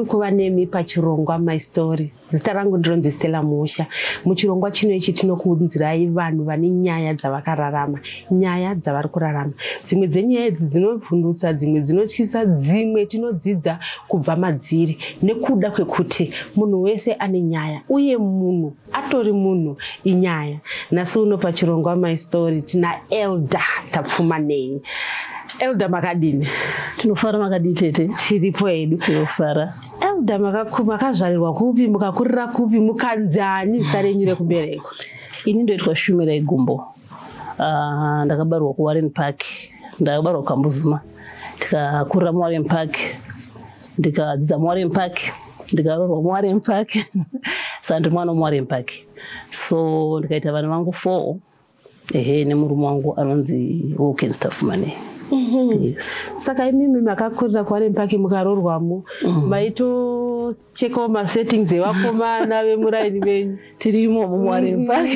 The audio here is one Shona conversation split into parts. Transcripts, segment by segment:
kuva nemi pachirongwa My Story. Zita rangu ndinonzi Stella Musha. Muchirongwa chino ichi tinokuunzirai vanhu vane nyaya dzavakararama, nyaya dzavari kurarama. Dzimwe dzenyaya idzi dzinovhundutsa, dzimwe dzinotyisa, dzimwe tinodzidza kubva madziri nekuda kwekuti munhu wese ane nyaya uye munhu atori munhu inyaya. Nhasi uno pachirongwa My Story tina Elda tapfuma nei. Elda makadini? Tinofara makadini tete? Tiripo hedu. Tinofara. Elda makazvarirwa kupi, mukakurira kupi, mukanzani zita renyu rekubereko? Ini ndoitwa Shumira Igumbo. Ndakabarwa kuWarren Park. Ndakabarwa kuKambuzima. Tikakurira muWarren Park. Ndikadzidza muWarren Park. Ndikaroorwa muWarren Park. Saka ndiri mwana muWarren Park. So ndikaita vana vangu 4. Nemurume wangu anonzi Wilkins Tafumane. Yes. Saka imimi makakurira kuWarren Park mukaroorwamo, maitochekawo masettings evakomana vemuraini venyu? Tirimo muWarren Park.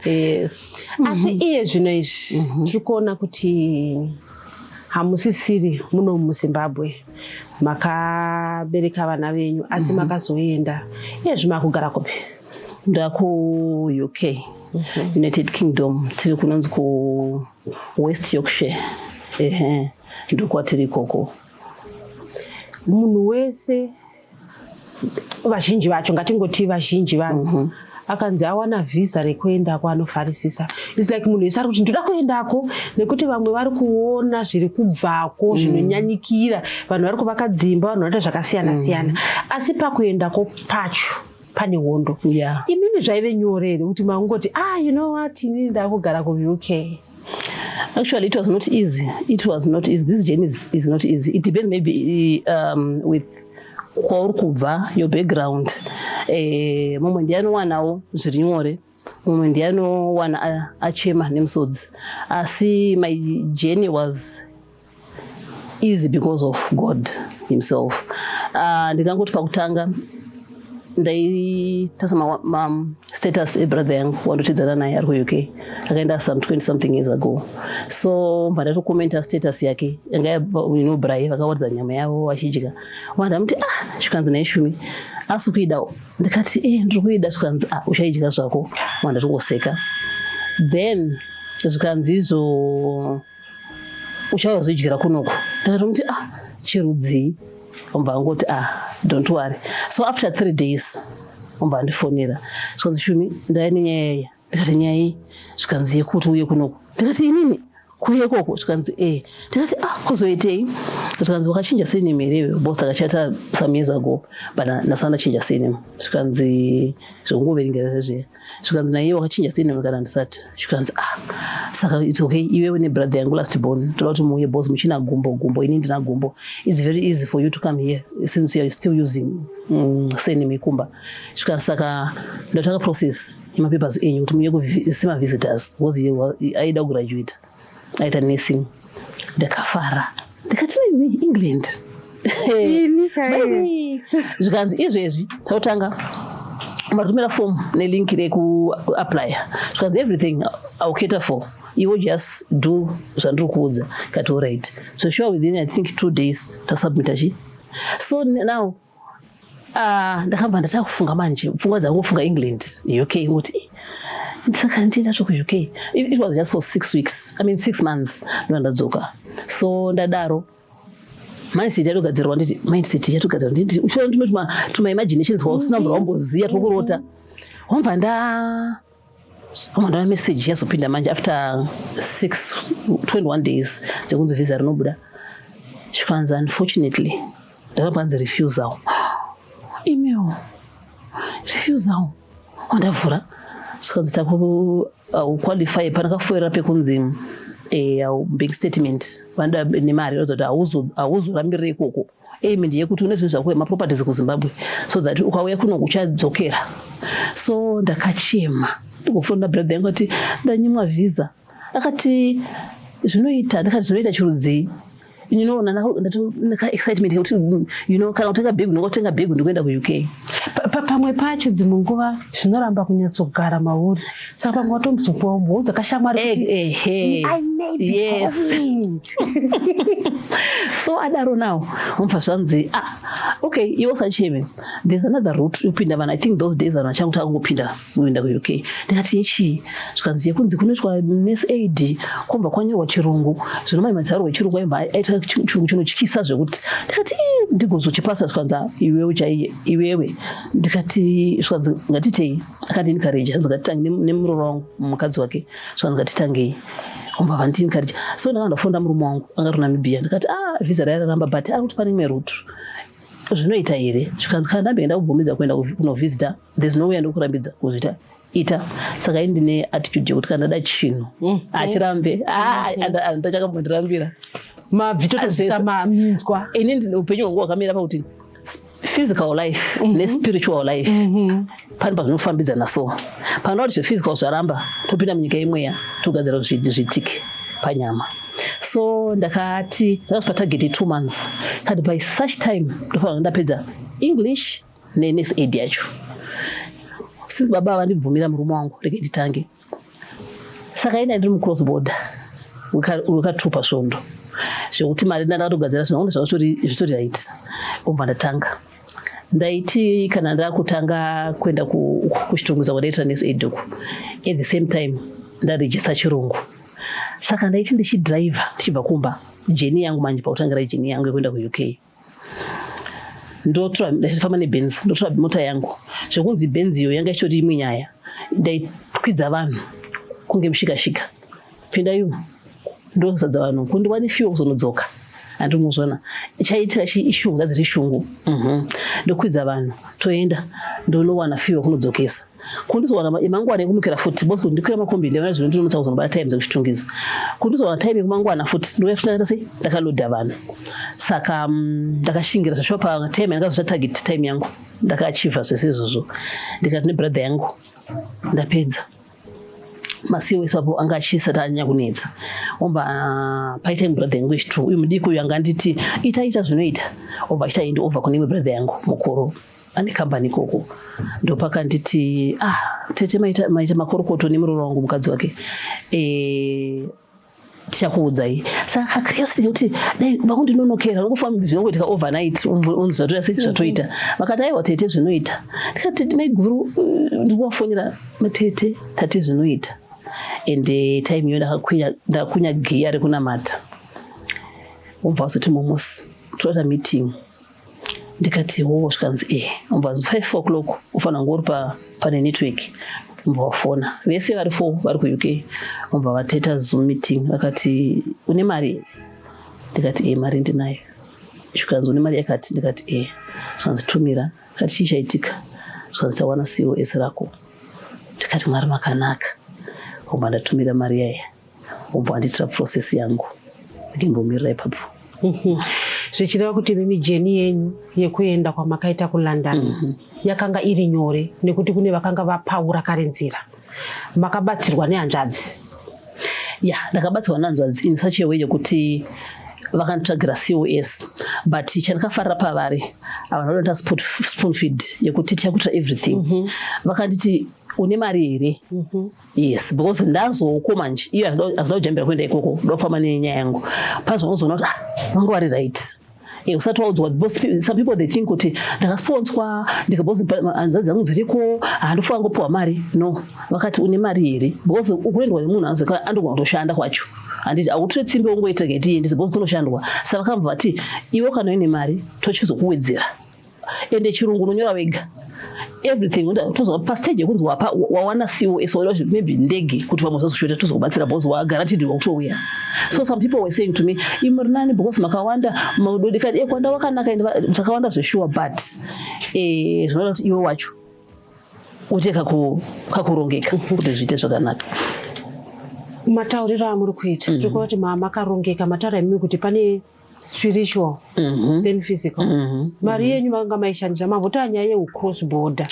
Yes. Asi iye zvino izvi tiri kuona kuti hamusisiri muno muZimbabwe, makabereka vana venyu asi makazoenda. Iyezvi makugara kupi? Ndaku UK, United Kingdom, tiri kunonzi ku West Yorkshire. Ndokwatiri ikoko. Munhu wese, vazhinji vacho, ngatingoti vazhinji vanhu, akanzi awana visa rekuendako anofarisisa. It's like munhu wese ari kuti ndoda kuendako nekuti vamwe vari kuona zviri kubvako zvinonyanyikira, vanhu vari kuvaka dzimba, vanhu vanoita zvakasiyana siyana, asi pakuendako pacho pane hondo. Imimi zvaive nyore here kuti mangoti you know what, inini ndakugara kuUK? Actually, it was not easy. It was not easy. This journey is not easy. It depends maybe with your background. Mumwe ndianowanawo zviri nyore, mumwe ndianowana achema nemusodzi. Asi my journey was easy because of God himself. Ndikangoti pakutanga ndaitasa status ebrother yangu wandotidzana naye ari kuUK, akaenda some 20 something years ago. So ndatokomenta status yake yanga Brahe vakawadza nyama yavo vachidya. Vandamuti zvikanzi naye Shumi asi kuidawo. Ndikati ndiri kuida. Zvikanzi uchaidya zvako. Vandatongoseka. Then zvikanzi izvo uchazoidyira kunoko. Ndakatomuti chirudzii. Ngoti don't worry. So after 3 days ndifonera zvikanzi Shumi ndaine nyaya. Ndikati nyaya zvikanzi yekuti uye kunoko. Ndikati inini kuye koko? Zvikanzi ndikati kuzoitei? Zvikanzi wakachinja surname here boss akachata some years ago, but ndasana chinja surname. Zvikanzi zvongoverengera zviya. Zvikanzi naye wakachinja surname kana ndisati. Zvikanzi saka it's okay, iwe une brother yangu last born, toda kuti muuye boss muchina gumbo, ini ndina gumbo. It's very easy for you to come here since you are still using surname Ikumba. Zvikanzi saka ndatanga process yemapapers enyu kuti muuye kusima visitors because aida kugraduate, aita nursing. Ndakafara. Ndikati England. Zvikanzi izvezvi tautanga matumira form nelink reku-apply. Zvikanzi everything I'll cater for. You will just do zvandiri kuudza. Kati alright. So sure within I think 2 days tasubmita. So now ndakamba ndataka kufunga manje, pfungwa dzangu kufunga England, UK kuti ndisaka ndinda to UK. It was just for 6 weeks. I mean 6 months ndandadzoka. So ndadaro mindset yatogadzirwa nditi mindset yatogadzirwa nditi uchiona ndinoti tuma imaginations wasina mvura wamboziya tokurota wamba ndava message yazopinda manje after 21 days dzekunzi visa rinobuda. Zvikanzi unfortunately ndakapanzi refusal email refusal ndavhura. Zvikanzi taku qualify panakafoira pekunzi bank statement vanda nemari yozoti hauzorambirire ikoko. Aim ndeyekuti une zvinhu zvako maproperties kuZimbabwe so that ukauya kuno uchadzokera. So ndakachema ndikufunda brother yangu ati ndanyimwa visa. Akati zvinoita, ndakati zvinoita chirudzii? you know naka excitement yekuti you know kana kutenga bag unongotenga bag ndikuenda kuUK. Pamwe pacho dzimwe nguva zvinoramba kunyatsogara mauri saka pamwe watomboudza kashamwari I made it. So adaro now umva zvanzi okay iwe usacheme there's another route upinda vanhu I think those days vanhu vachanga kutangopinda kuenda kuUK. Ndikati ichi zvikanzi yekunzi kunoitwa nurse aid komba kwanyorwa chirungu zvinomai mazaro wechirungu aimba aita chirungu chinotyisa zvekuti ndikati ndigozochipasa zvikanza iwewe ndikati zvikanzi ngatitei akandinikareja ndikatitange nemuroro wangu mukadzi wake zvikanzi ngatitangei umba vandinikareja so ndakandofunda murume wangu anga ri Namibia ndikati visa rairaramba but ari kuti pane imwe route zvinoita here zvikanzi kana ndambe enda kubvumidza kuenda kunovhizita there's no way andokurambidza kuzvita ita saka ini ndine attitude yekuti kana ndada chinhu achirambe ndachakambodirambira mabvitotosamaminzwa ini ndine upenyu hwangu hwakamira pakuti physical life nespiritual life pane pazvinofambidzana so panoda kuti zvephysical zvaramba topinda munyika imweya togadzira zvitike panyama. So ndakati ndakaspa target 2 months kati by such time ndofanira ndapedza English nenurse aid yacho since baba vandibvumira murume wangu rege nditange saka ina ndiri mucross border ukatupa svondo zvekuti mari ndakatogadzira zvinhu zvitori right umva ndatanga ndaiti kana ndakutanga kuenda kuchitongwisa kwadaita nurse aid uku at the same time ndaregister chirungu saka ndaiti ndichidriver ndichibva kumba jeni yangu manje pautangira jeni yangu yekuenda kuUK ndofamba nebenzi ndotora mota yangu zvekunzi benzi iyo yanga ichitori imwe nyaya ndaikwidza vanhu kunge mushikashika pinda iwo ndosadza vanhu kundiwa nefiwo kuzonodzoka handimuzvona chaiitira ishungu gadziri shungu ndokwidza vanhu toenda ndonowana fiwo kunodzokesa kundizowana imangwana yekumukira futi bosi ndikwira makombi ndivana zvino ndinomutsa kuzonobata time dzekuchitungisa kundizowana time yekumangwana futi ndoyafuna sei ndakalodha vanhu saka ndakashingira zvashuwa patime yandakazota target time yangu ndakaachievha zvese izvozvo ndikati nebrother yangu ndapedza masiwo ipapo anga achisati anyanya kunetsa omba paita brother yangu wechitu uyu mudiki uyu anga nditi ita zvinoita obva achita end over kune imwe brother yangu mukuru ane kambani koko ndopakanditi tete maita makorokoto nemuroro wangu mukadzi wake tichakuudzai saka curiosity yekuti dai vakundinonokera nokufamba zvinongoitika overnight unzvatora sei zvatoita vakati aiwa tete zvinoita ndikati mai guru ndikuvafonera matete tate zvinoita ende time iyo ndakakunya giya rekunamata umva wasoti mumusi toita meeting ndikati zvikanzi umva 5 o'clock ufanira kunge uri pane network umva wafona vese vari 4 vari kuUK umva vateta Zoom meeting vakati une mari ndikati mari ndinayo zvikanzi une mari yakati ndikati zvikanzi tumira kati chichaitika zvikanzi tawana COS rako ndikati mwari makanaka umva ndatumira mari yaya umva wanditira process yangu ndikimbomirira ipapo zvichireva kuti mimi jeni yenyu yekuenda kwamakaita kuLondon yakanga iri nyore nekuti kune vakanga vapaura kare nzira makabatsirwa nehanzvadzi ndakabatsirwa nehanzvadzi in such a way yekuti vakanditsvagira COS but chandakafarira pavari avanhu vanoita spoon feed yekuti tichakuita everything vakanditi une mari here yes because ndazooko manje iyo hazina kujambira kuenda ikoko ndofamba nenyaya yangu pazvanozoona kuti vangu vari right usati waudzwa some people they think kuti ndakasponswa ndikabozi hanzvadzi dzangu dziriko handofanira ngopiwa mari no vakati une mari here because ukuendwa nemunhu andogona kutoshanda kwacho handiti hautire tsimbe wongoita getiende because kunoshandwa saka vakabva vati iwe kana uine mari tochizokuwedzera ende chirungu unonyora wega everything tozoka pastage yekunzi wawana COS maybe ndege kuti vamwe vazoshota tozokubatsira because wagaranteed kutouya. So some people were saying to me imuri nani because makawanda maudodi kati kwanda wakanaka ende zvakawanda zveshuwa but zvinoda kuti iwe wacho ute kakurongeka kuti zviite zvakanaka. Matauriro amuri kuita tiri kuona kuti makarongeka mataura emimi kuti pane spiritual then physical. Mari yenyu makanga maishandisa mavhota nyaya yeucross border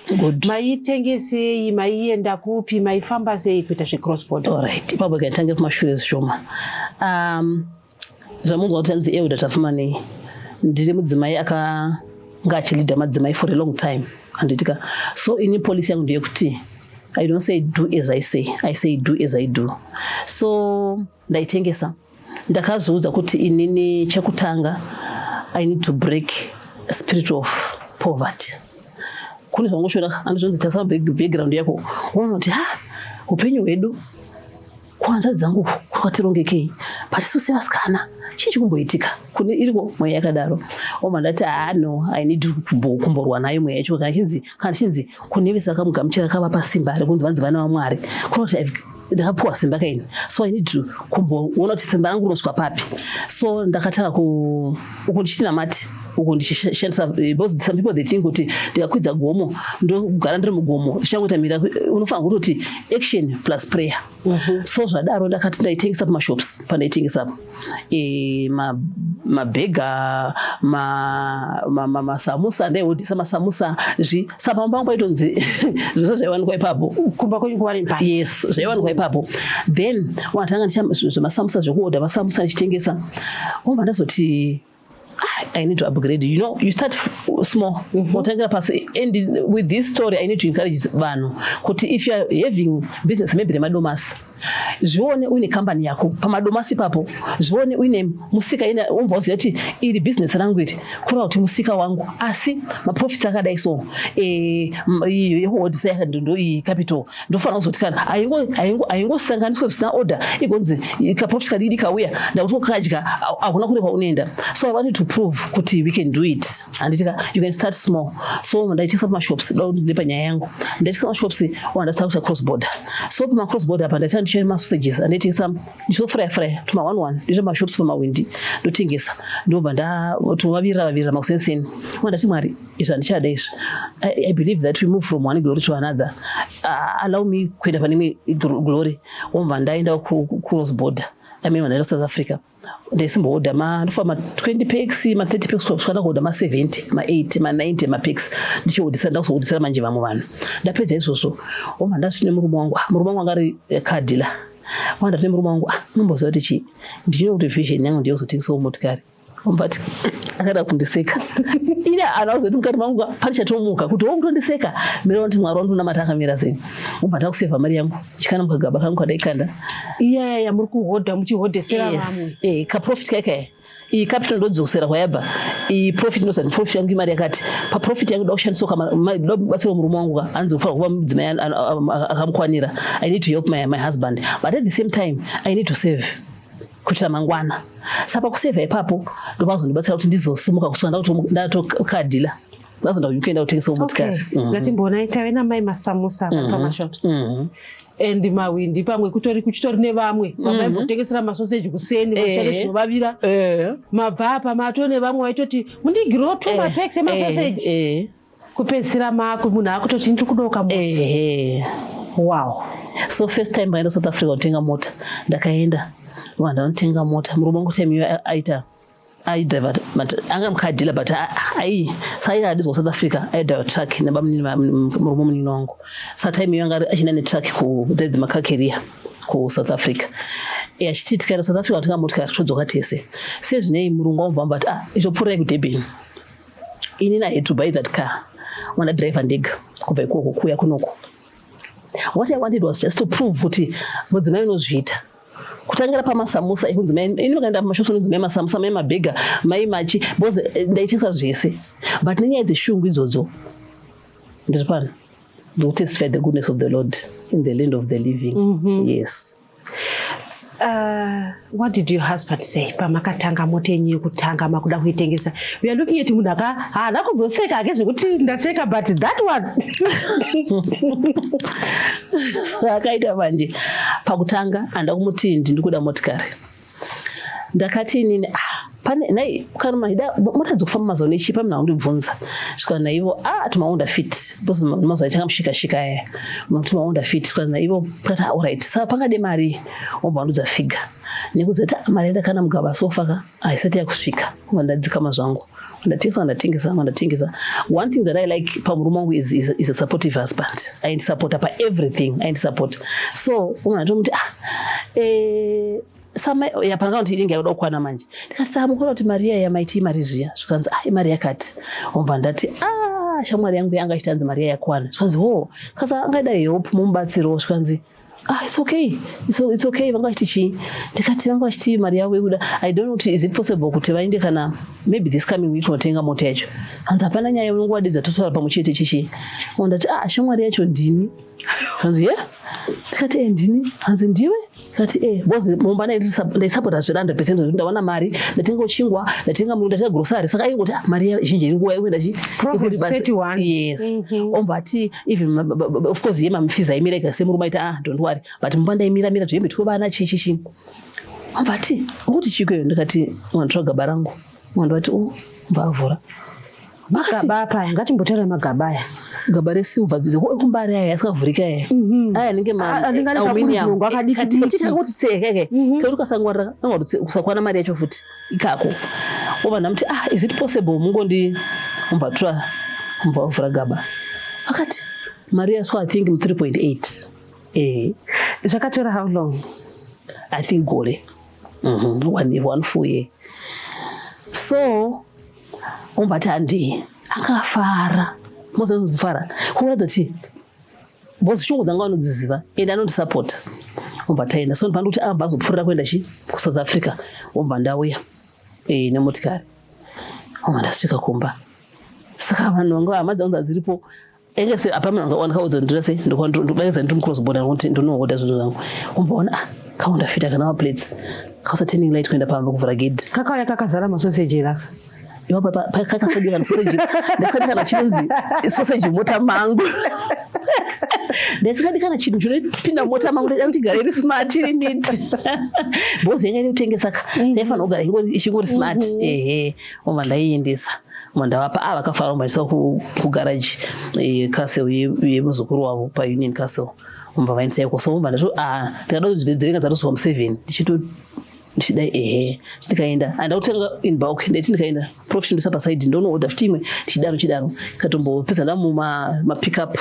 maitengesei maienda kupi maifamba sei kuita zvecross border? Alright, ipapo ikatanga kumashure zvishoma. zvamunzwa kuti hanzi Elder Tafumani ndiri mudzimai anga achilidha madzimai for a long time handitika. So ini policy yangu ndeyekuti I don't say do as I say do as I do. So ndaitengesa ndakazoudza kuti inini chekutanga I need to break a spirit of poverty. Kune zvangoshora andizvonzi tasa background yako unoona kuti upenyu hwedu kwanza dzangu kwakatirongekei patisu sevasikana chii chikumboitika kune iriko mweya yakadaro oma ndati no I need kumborwa nayo mweya yacho kana chinzi kune vesakamugamuchira kavapa simba rekunzi vanzi vana vaMwari kunoti ndakapuwa simba kaini, so I need to kumboona kuti simba rangu rinosvika papi. So ndakatanga uku ndichinamati uku ndichishandisa because some people they think kuti ndikakwidza gomo ndogara ndiri mugomo zvichangota mira unofanira kuti action plus prayer. So zvadaro ndakati ndaitengesa pamashops pandaitengesa mabhega masamusa ndaihodhisa masamusa sapa pangu paitonzi zvese zvaiwanikwa ipapo kumba kwenyu kuwari mbai. Yes, zvaiwanikwa ipapo. Then watanga zvemasamusa zvekuhodha masamusa ndichitengesa omba ndazoti I need to upgrade. You know, you start small. And with this story, I need to encourage vanhu kuti if you are having business maybe remadomasi zvione uine company yako pamadomasi papo, zvione uine musika ina umboziva kuti iri business rangu iri kureva kuti musika wangu asi maprofits akadai so yehodhisa yakando iyi capital ndofanira kuzoti kana aingosanganiswa zvisina order igonzi kaprofit kadidi kauya ndakuti ukadya hakuna kune paunoenda. So I wanted to prove kuti we can do it. Anditika you can start small. So ndaitengesa pamashops ndepanyaya yangu ndaitengesa pamashops wandatsakuta cross border. So pama cross border apa ndaita ndichiri masausages andaitengesa ndichofraya tuma 1 ndicho mashops pamawindi ndotengesa ndobva ndatovavirira makusenseni wandati Mwari izvi handichada izvi. I believe that we move from one glory to another. Allow me kuenda pane glory. Wobva ndaenda cross border ndaenda South Africa ndaisimbohodha ndofamba 20 packs 30 packs kusvika kuhodha 70 8 90 mapacks ndichihodhisa ndakuzohodhisira manje vamwe vanhu. Ndapedza izvozvo wobva ndasvine murume wangu angari kadhila wandati murume wangu nomboziva kuti chii ndino kuti vision yangu ndiyokuzotengesawo motikari. But akada kundiseka ina anazoti mukati mangu pani chatomuka kuti wongondiseka mira kuti Mwari wangu unamata akamira sei ubva ndakuseva mari yangu chikana mukagaba kangu kadaikanda iya muri kuhodha muchihodhesera vamwe ka profit kaikaya iyi capital ndodzosera kwayabva iyi profit ndozati profit yangu imari yakati pa profit yangu ndakushandiswa kama ndabatsira murume wangu anzi kufa kuva mudzimai akamukwanira. I need to help my husband but at the same time I need to save kuitira mangwana. Sapa kuseva ipapo ndopazondibatsira kuti ndizosumuka kusuka ndatokadhila ndazonda kuenda kutengesawo motikari. Ngatimbonai tave namai masamusa pamashops and mawindi pamwe kuchitori nevamwe vambotengesera masoseji kuseni vachinovavira mabva apa matone vamwe vaitoti mundigirewo 2 mapacks emasoseji kupedzisira munhu akutoti ndiri kudoka mota. Wow. So first time ndaenda South Africa kutenga mota ndakaenda ndanotenga mota murume wangu time aidriva anga mukadhila but saira adizwa South Africa aidriva truck murume munini wangu satime iyo anga achina netruck kudzedzi makakeria kuSouth Africa achiti tikaenda South Africa kutenga motikari todzoka tese sezvinei murungu wangu vamba kuti ichopfuurai kuDurban inini I had to buy that car wandadhiraivha ndega kubva ikoko kuya kunoko. What I wanted was just to prove kuti mudzimai unozviita kutangira pamasamusa ekunzimai inokaenda pamashops unonzimai masamusa mai mabhega mai machi because ndaitengesa zvese but nenyaya dzeshungu idzodzo ndiri pano ndikutestify the goodness of the Lord in the land of the living. Yes. What did your husband say pamakatanga mota yenyu yekutanga makuda kuitengesa? We are looking at munhu haana kuzoseka ake zvekuti ndaseka but that one zvakaita manje pakutanga anda kumuti ndikuda motikari ndakati inini pane nai kana maida mota dzokufamba mazone chipa mna undibvunza zvika naivo tumaunda fit because mazoita mushika aya tumaunda fit zvika naivo kata alright saka pakade mari obva ndudza figure nekuzeta mari ndakana mugaba sofa aisati yakusvika ndadzika mazvangu ndatengesa. One thing that I like pamurume wangu is a supportive husband. Aindisupporta pa everything aindisupport. So unatomuti sama yapanga kuti inenge yakuda kukwana manje ndikasaba mukuru kuti mari iya yamaiti mari zviya zvikanzi mari yakati obva ndati shamwari yangu yanga ichitanzi mari iya yakwana zvikanzi kasa angaida help mumubatsiro zvikanzi it's okay vanga vachiti chii ndikati vanga vachiti mari yavo yekuda I don't know is it possible kuti vaende kana maybe this coming week notenga mota yacho hanzi hapana nyaya unonguva dedza totaura pamwe chete chichi ondati shamwari yacho ndini hanzi ndikati ndini hanzi ndiwe ndikati bozi mumba ndaisapota zviri 100% zvokuti ndawana mari ndatenga chingwa ndatenga munhu ndatenga grosari saka ingoti mari zhinji iri nguva yekuenda yes ombati even of course ye mamifees aimirega semurume aiti don't worry but mumba ndaimiramira zvoembe tikuvana chichi ombati ukuti chikweyo ndikati wanditora gaba rangu wandivati mbavhura magaba apaya ngatimbotora magaba aya gaba resilver dzekumbari aya asikavhurika aya anenge maaluminium akadikati tseke kuti ukasangwarira kusakwana mari yacho futi ikako ova ndamuti is it possible mungondi umbatora umbavhura gaba akati mari yaswa I think 3.8 zvakatora how long I think gore 1 full year so umbati handi akafara mozofara kuratidza kuti bozi shungu dzanga vanodziziva ende anondisapota umbati aenda so ndipanda kuti abva azopfuurira kuenda kuSouth Africa umbva ndauya nemotikari umba ndasvika kumba saka vanhu vanga hama dzangu dziripo engese apamwe wandikaudza ndirese ndikudaiza ndiri mucross border nokuti ndinohoda zvinhu zvangu umbaona kaundafita kana maplates kausaturning light kuenda pamba kuvhura gate kakauya kakazara masoseji raka iwa kakasabira sausage ndasikadikana chinonzi sausage mota mangu ndasikadikana chinhu chinopinda mota mangu ndaiti gara iri smart iri neti bozi yanga iri kutengesa saifanira kugara ichingori smart umva ndaiendesa umva ndavapa vakafara umbaisa kugaraji castle yemuzukuru wavo paunion castle umva vaendisaiko so umva ndazvo ndikada kuzvidzerenga dzatoswa mu7 ndichidai tikaenda andakutenga in bulk ndati ndikaenda profession ndisa pasaidi ndoonoorder futi imwe tichidaro katombopedza ndamumapickup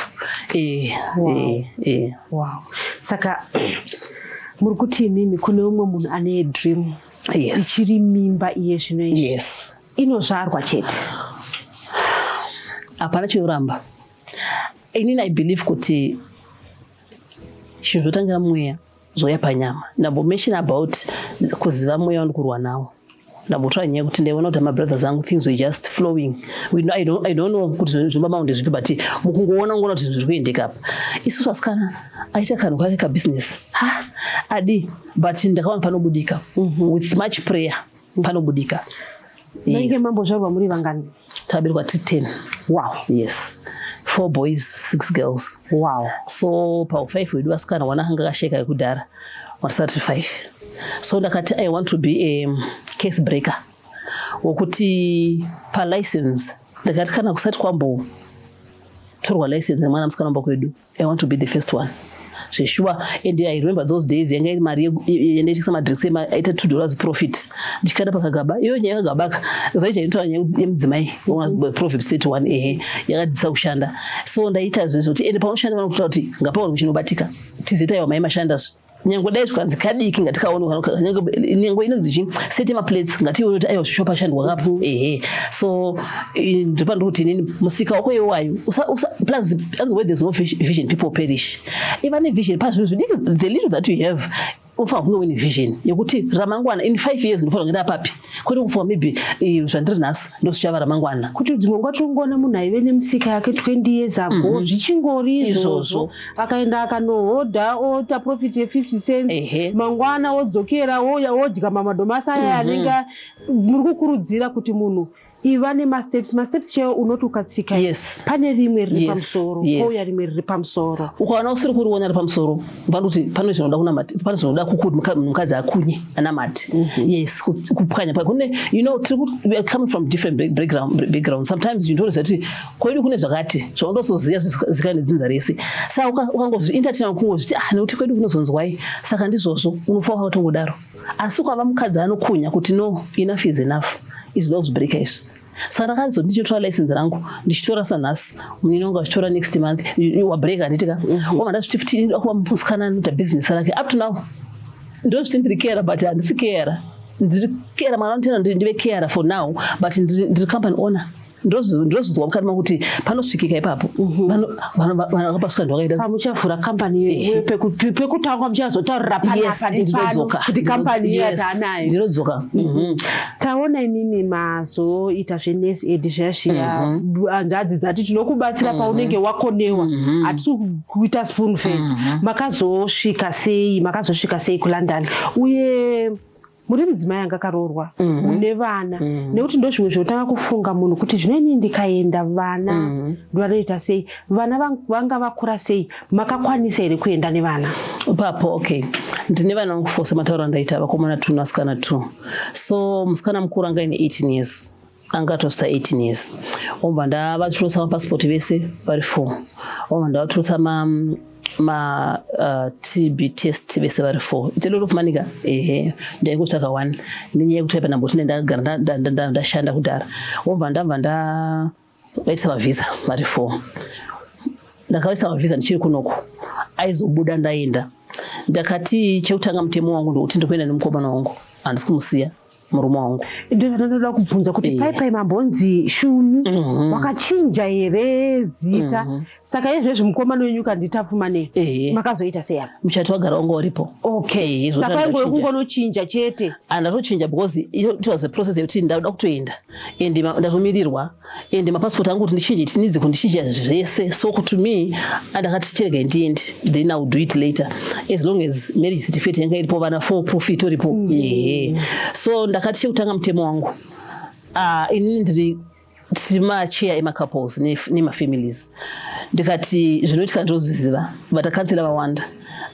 wow saka muri kuti imimi kune umwe munhu ane dream ichiri mimba iye zvino yes inozvarwa chete hapana chinoramba inini I believe kuti zvinhu zvotangira mweya zoya panyama ndambomention about kuziva mweya wandikurwa nawo ndambotaura nyaya kuti ndaiona kuti mabrothers angu things were just flowing I don't know kuti zvinomba ndezvipi but mukungoona ngoona kuti zvinhu zviri kuendeka apa isusu asikana aita kanhu kake kabusiness adi but ndakaona panobudika with much prayer panobudika nange mambozvarwa muri vangani taberwa 10 wow yes 4 boys 6 girls wow so pa5 wedu asikana wana hanga kasheka yekudhara 135 so ndakati I want to be a case breaker wokuti pa license ndakati kana kusati kwambo torwa license mwana musikana mba kwedu I want to be the first one so sure and I remember those days yanga mari yendetikisa madrinks aita $2 profit ndikada pakagaba iyo nyaya yakagabaka zaicha inotaura nyaya yemudzimai profit 31 yakadzisa kushanda so ndaita zvizvo kuti ende paunoshanda vanokuta kuti ngapauri kuchinobatika tizitaiwa mai mashandazo nyango dai zvikanzi kadiki ngatikaona nyango inonzi chi seti maplates ngatione kuti aiwa zvishopa shandwa kapo so ndipanda kuti nini musika wako yewayo plus where there's no vision people perish even if vision pass the little that you have ufa kunge wini vision yekuti ramangwana in 5 years ndifuna ngenda papi kwete kufa maybe zvandiri nhasi ndosvichava ramangwana kuti dzimwe ngwachongona munhu aive nemusika yake 20 years ago zvichingori izvozvo akaenda akanohodha ota profit ye50 cents mangwana wodzokera wodya mamadomasi aya anenge muri kukurudzira kuti munhu iva nemasteps chaiwo unoti ukatsika pane rimwe riri pamusoro pouya rimwe riri pamusoro ukaona usiri kuriona riri pamusoro vanoti pane zvinoda kunamati pane zvinoda kuti mukadzi akunye anamati yes kupwanya kune we are coming from different background sometimes you don't know that kwedu kune zvakati zvaundosoziya zvikane dzinza rese saka ukangozvientertain kungozviti nekuti kwedu kunozonzwai saka ndizvozvo unofa wakatongodaro asi ukava mukadzi anokunya kuti no enough is enough izvinoda kuzvibreaka izvi saka ndakazoti ndichitora license rangu ndichitora sanhasi munenge achitora next month wabreaka nditika wama ndazviti futi akuva musikana anoita business rake up to now ndiri kera but handisi kera. Ndiri kera mwana nditenda ndive kera for now but ndiri company owner. Ndozozwa mukati makuti panosvikika ipapo vakapasuka ndwakaita pamuchavhura kambani pekutangwa muchazotaurira panapa kuti kambani yatanayo ndinodzoka. taona imimi mazoita zvenurse aid zvazviya hanzvadzi dzati tinokubatsira paunenge wakonewa hatisi kuita spoon fed. makazosvika sei kuLondon uye muri mudzimai anga akaroorwa mune vana nekuti ndo zvimwe zvotanga kufunga munhu kuti zvinoini ndikaenda vana ndovanoita sei vana vanga vakura sei makakwanisa here kuenda nevana papo? Okay, ndine vana vangu 4 sematauro andaita vakomana 2 nasikana 2. so musikana mukuru anga ine 18 years angatosvika 18 years obva ndavaturutsa mapasipoti vese vari 4 obva ndavaturutsa TB test vese vari 4. It's a lot of money ka ndaingotaka 1 nenyaya yekuti aipa ndamboti ndagara ndashanda kudhara obva ndabva vaisa mavhisa vari 4. ndakavaisa mavhisa ndichiri kunoko aizobuda ndaenda ndakati chekutanga mutemo wangu ndokuti ndokuenda nemukomana wangu handisi kumusiya murume wangu. Ndinoda kubvunza kuti paipai mambonzi shuni wakachinja here zita saka izvezvi mukomana wenyu kanditapfuma nei makazoita sei apa? Muchato wagara wanga uripo. Okay, saka ingori kungonochinja chete? Ndatochinja because it was a process yekuti ndauda kutoenda ende ndatomirirwa ende mapasipoti angu kuti ndichinje tinidzi kundichinja zvese so to me andakati chirega ndiende then I will do it later as long as marriage certificate yanga iripo vana 4 profit uripo. So ndakati chekutanga mutemo wangu inini ndiri timacheya emacouples nemafamilies ndikati zvinoitika ndinoziziva but akansela vawanda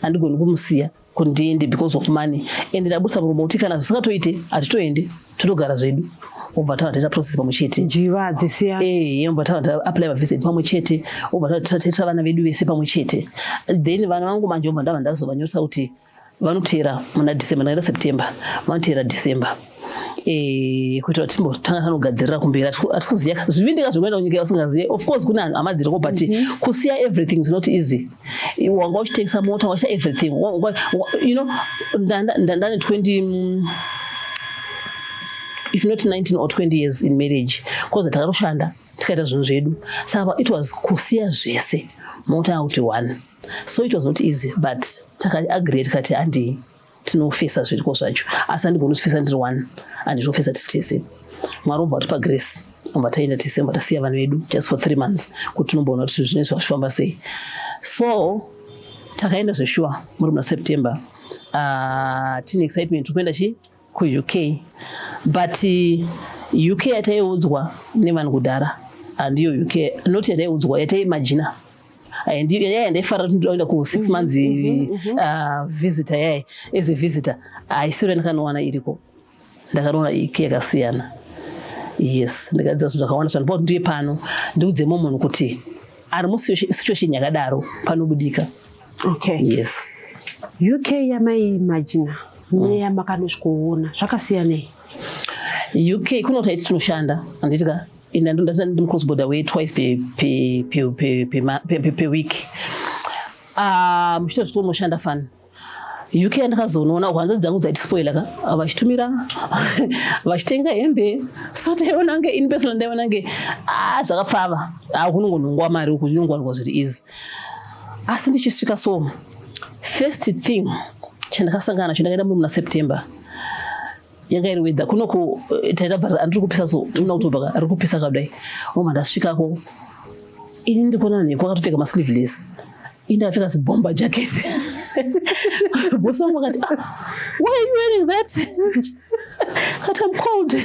handigoni kumusiya kuti ndiende because of money and ndabudisa murume kuti kana zvisingatoite hatitoende totogara zvedu obva tavaitaita process pamwe chete njiva dzisiya obva tavaapply mavisit pamwe chete obva tataita vana vedu vese pamwe chete then vana vangu manje obva ndava ndazovanyoresa kuti vanotera muna December ndaenda September vanotera December kuitira kuti timbotanga tanogadzirira kumberi hatikuziya zvivindika zvekuenda kunyika yasingaziye. Of course kuna amadziriko but kusiya everything is not easy. Wanga uchitengesa mota wanga uchita everything you know ndane 20 if not 19 or 20 years in marriage because takatoshanda tikaita zvinhu zvedu saka it was kusiya zvese mota kuti 1 so it was not easy but takaagree tikati handi tinofesa zviriko zvacho asi handigoni kufesa ndiri 1 handizofesa tiri tese. Mwari obva atipa grace obva taenda December tasiya vanhu vedu just for 3 months kuti tinomboona kuti zvinhu zvinoizva zvifamba sei. So takaenda zveshuwa muri muna September tine excitement tokuenda kuUK but UK yataiudzwa nevanhu kudhara handiyo UK not yataiudzwa yataimagina yaya ndaifarira kuti ndoenda ku 6 months visitor yaya as a visitor aisiro ndakanowana iriko ndakaona UK yakasiyana. Yes, ndikadza zvinhu zvakawanda zvandipaa kuti ndiye pano ndiudze munhu kuti ari musituation yakadaro panobudika. Okay. Yes. UK yamaimagina neyamakanozvikuona zvakasiyanei? UK kunotaiti tinoshanda handitika indi cross border way twice per week muchito zvitonoshanda fani. UK andakazonoona hwanza dzangu dzaitispoila ka vachitumira vachitenga hembe so taiona nge in person ndaiona nge zvakapfava kunongonhongwa mari uku zvinongwarirwa zviri easy asi ndichisvika so first thing chandakasangana nacho ndakaenda muri muna September yanga iri weather kunoko taita andiri kupisa so muna October ari kupisa kadai oma ndasvikako ini ndikuona nhe kwakatopfeka masleeveless indapfeka zibomber jacket boss wangu akati why are you wearing that? Kati I'm cold.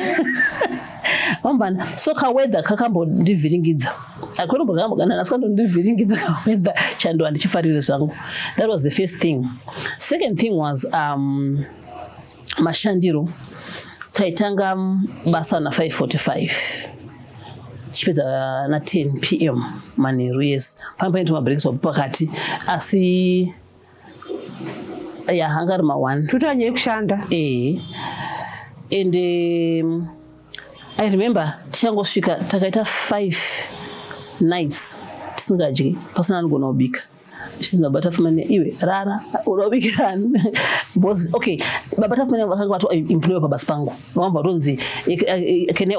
Ombana so ka weather kakambondivhiringidza akonombogana nasikandondivhiringidza ka weather chando handichifarire zvangu. That was the first thing. Second thing was mashandiro taitanga basa na 5:45 chipedza na 10 PM manheru. Yes, pamwe mabreaks wapakati asi hanga ari ma1 tutanye kushanda and I remember tichangosvika takaita 5 nights tisingadyi pasina anogona kubika baba tafumane iwe rara unobikirani boss okay baba tafumane vakanga vato employer pabasa pangu vamba ronzi can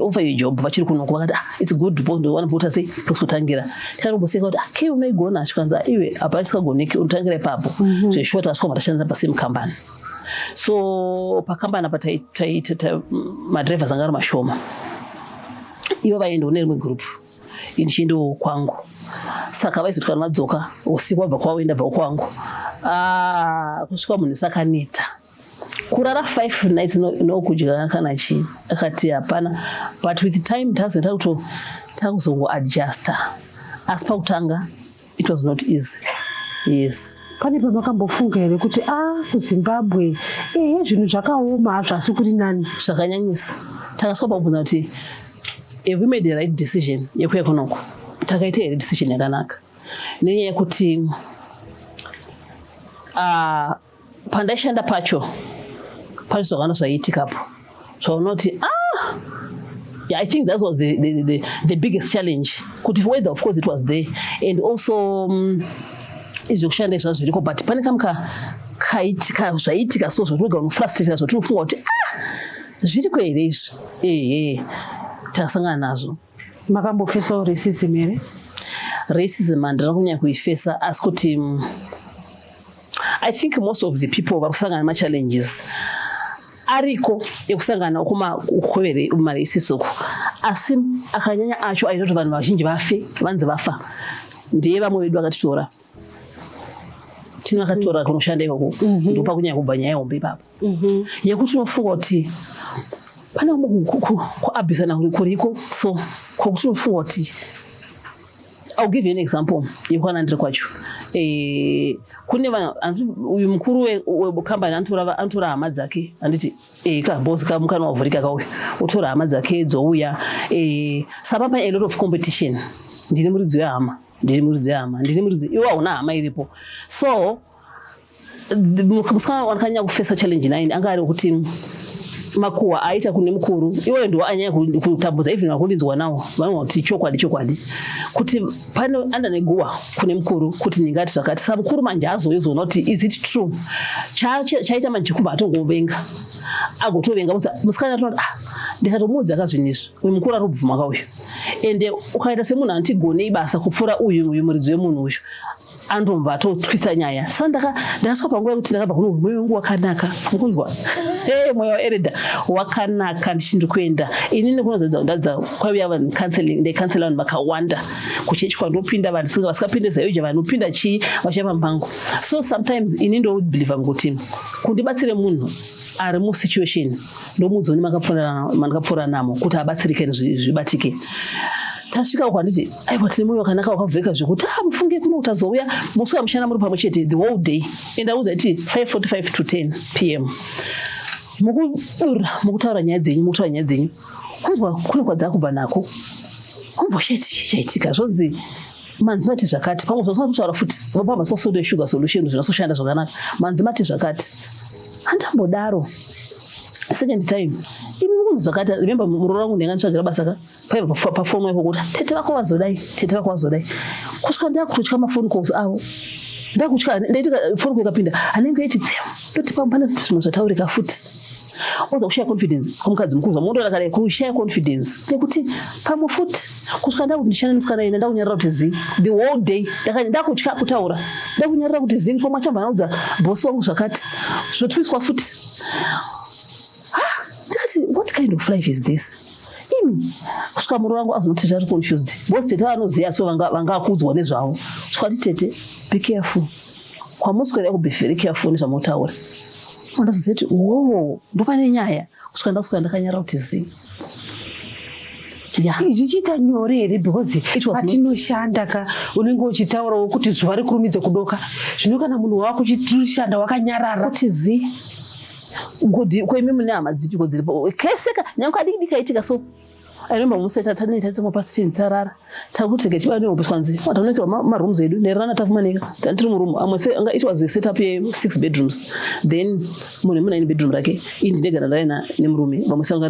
offer you job vachiri kuno vakati it's good boss ndo wanapota sei tokutangira tikanomboseka kuti ke unoigona chikanza iwe apa tisikagoneki unotangira ipapo so short asiko matashandisa pasame company so pakambani apa taita madrivers anga ari mashoma ivo vaenda une rimwe group indichiendawo kwangu saka vaizoti kana madzoka usiku wabva kwawoenda bva kwangu kusvika munhu sakaneta kurara 5 nights nokudya kana chii akati hapana but with time tazoita kuti takuzongoadjusta asi pakutanga it was not easy. Yes. Pane pamakambofunga here kuti kuZimbabwe zvinhu zvakaoma zvasi kuri nani zvakanyanyisa takasvika pakubvunza kuti if we made the right decision yekuya kunoko takaita here decision yakanaka nenyaya yekuti pandaishanda pacho pane zvakana zvaiitikapo zvaunoti I think that was the biggest challenge kuti weather of course it was there and also izvokushanda izvazvo zviriko but pane kaitika zvaiitika so zvotoga unofrustrated zvotofunga kuti zviriko here izvi takasangana nazvo. Makambofesawo racism here? Racism handina kunyanya kuifesa asi kuti I think most of the people vakusangana machallenges ariko ekusangana kumakwevere maracist uku asi akanyanya acho aita kuti vanhu vazhinji vafe vanzi vafa ndiye vamwe vedu vakatitora tinakatora kunoshanda ikoko ndopa kunyanya kubva nyaya hombe ipapo yekuti unofunga kuti pane kuabhisana kuriko so kokuti unofunga kuti I'll give you an example yekwana ndiri kwacho kune uyu mukuru wekambani anotora hama dzake handiti bosi kamukana wavhurika kauya otora hama dzake dzouya sapapa a lot of competition ndiri muridzi wehama iwe hauna hama iripo so musikana wakanyanya kufesa challenge 9 anga ari kuti makuhwa aita kune mukuru iwe ndo anyanya kutambudza even vakulinzwa nawo vanoti chokwadi kuti pane andaneguwa kune mukuru kuti ningati zvakati sa mukuru manje azoizona kuti is it true chaita manje kumba atongovenga agotovenga musikana atonoti ndikatomuudza kazvinizvi uyu mukuru ari kubvuma kauyu ende ukaita semunhu antigone ibasa kupfuura uyu muridzi wemunhu uyu andomva atotwisa nyaya sa ndakasvika panguva yekuti ndakabva kuno mwoyo wangu wakanaka mukunzwa mwoyo waereda wakanaka ndichiri kuenda inini kunodza ndadza kwaiya vanhu ndekansela vanhu vakawanda kuchechi kwandopinda vanhu vasikapinde zayoja vanopinda chii vachaipa mbango so sometimes ini ndobhilivha kuti kundibatsire munhu ari musituation ndomudzoni makapfuura namo kuti abatsirike zvibatike tasvika kwanditi aiwa tine mwoyo wakanaka wakavheka zvekuti mufunge kuno kuti azouya musi wamushanda muri pamwe chete the whole day enda udza kuti 5:45 to 10 p.m. mukutaura nyaya dzenyu kunzwa kune kwadzaa kubva nako kunzwa chaitika zvonzi manzi mati zvakati pamwe zvosataura futi vapamasosodo sugar solution zvinososhanda zvakanaka manzi mati zvakati handambodaro second time imi kunzi zvakati remember muroro wangu ndangantsvagira basa pafomu yako kuti tete vako vazodai kusvika ndakutotya mafoni calls avo ndakutya ndaitika foni call ikapinda anenge echitsema ndoti pane zvimwe zvataurika futi oza kushaya confidence kumukadzi mukuru zvamundoda kare kushaya confidence nekuti pamwe futi kusvika ndakuti ndishanda nemusikana ine ndakunyarira kuti zi the whole day ndakutya kutaura ndakunyarira kuti zi pamwe achambva anaudza bosi wangu zvakati zvotwiswa futi what kind of life is this? Imi kusvika muroro wangu azonoteta ari confused bosi tete vanoziva so vanga akudzwa nezvavo swati tete be careful kwamuswera ku be very careful nezvamotaura ndazoziva kuti ndopane nyaya kusvika ndaswera ndakanyarira kuti zi zvichiita nyore here because patinoshanda unenge uchitaurawo kuti zuva rikurumidze kudoka zvino kana munhu wako uchishanda wakanyarara kuti zi godhi kwemi mune hama dzipiko dziripo keseka nyange kadiki kaitika so I remember museta taneta mapasitini tsarara takuteke chibane obiswa nzi wataneke marooms edu nerana tafumanika tantiri muroom amwese anga it was a setup ye 6 bedrooms then mune 9 bedroom rake indi ndegara ndaina nemurume bamwese anga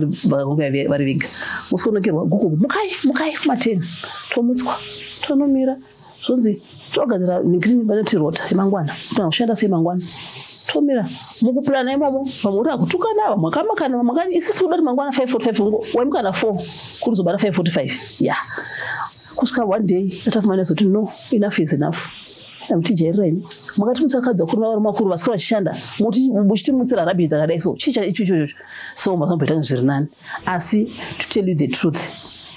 vari viga musonokerwa gugu mukai kuma 10 tomutswa tonomira Sonzi togadzira green banana rota emangwana kuti ushanda sei mangwana tomira mukuplana imomo pamwe akutukana mwakamakana mwakani isisi kudati mangwana 5:45 waimukana 4 kuzobara 5:45 kusvika one day atafumana kuti no enough is enough mutijairiraimi makati mutsakadza kuri vari makuru vasikora vachishanda muchitimutsira rabhi dzakadai so chicha ichocho so mazomboita zviri nani asi to tell you the truth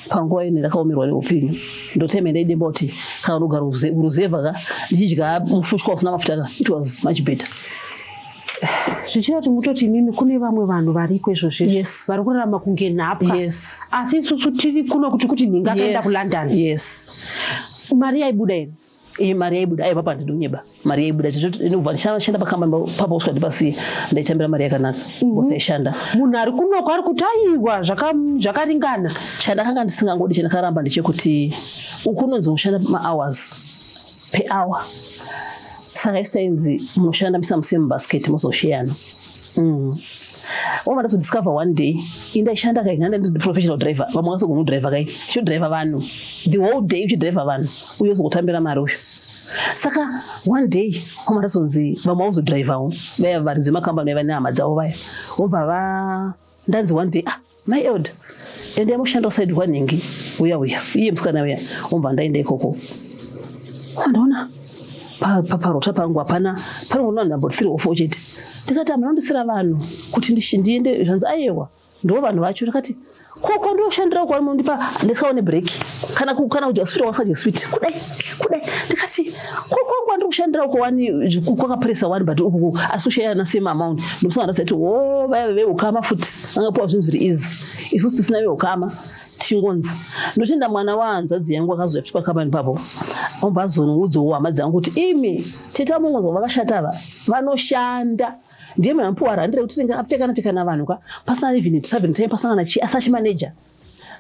panguva ine ndakaomerwa neupenyu ndotema ndaidemba kuti kana unogara uruzevha ndichidya mufushwa usina mafuta ka it was much better. Zvichira kuti mutoti mimi kune vamwe vanhu variko izvozvi vari kurarama kunge nhapwa asi isusu tiri kuno kuti nhinga akaenda kuLondon mari yaibuda ine mari yaibuda aiva pandidonyeba mari yaibuda ndinobva ndichashanda pakamba papa uswa ndipasi ndaitambira mari yakanaka bose yaishanda munhu ari kunoko ari kuti aiwa zvakaringana chandakanga ndisingangodi chandakaramba ndechekuti ukunonzi unoshanda ma-hours per hour saka isainzi munoshanda musamusemu basket muzosheyana wamada discover one day indaishanda kai nhanda ndi professional driver vamwe vasogona kudriver kai chodriver vanhu the whole day uchidriver vanhu uye uzokutambira mari uyu saka one day wamada sonzi vamwe uzodriverwo vaya varidzi vemakambani vaiva nehama dzavo vaya wobva ndanzi one day my elder ende yamushanda usaidi kwanhingi uya iye musikana uya wobva ndaenda ikoko ndaona paparota pangu hapana panongoona number 3 or 4 chete ndikati amunondisira vanhu kuti ndiende zvanzi ayewa ndo vanhu vacho ndikati koko ndoshandira kwa mundipa ndisaone break kana kuti sweet wasaje sweet kudai ndikati koko kwandiri kushandira kwa wani kwakapressa wani but uku associate na same amount ndomsanga ndasati vaya ukama futi angapuwa zvinhu zviri easy isusu tisina ukama tingonzi ndochinda mwana wanzadzi yangu akazoya pakambani papo ombazonudzowo hama dzangu kuti imi teta mumwe vakashata ava vanoshanda ndiye mhampuwa randire kuti tinga na vanhu ka pasina even 7 time pasina na asachi manager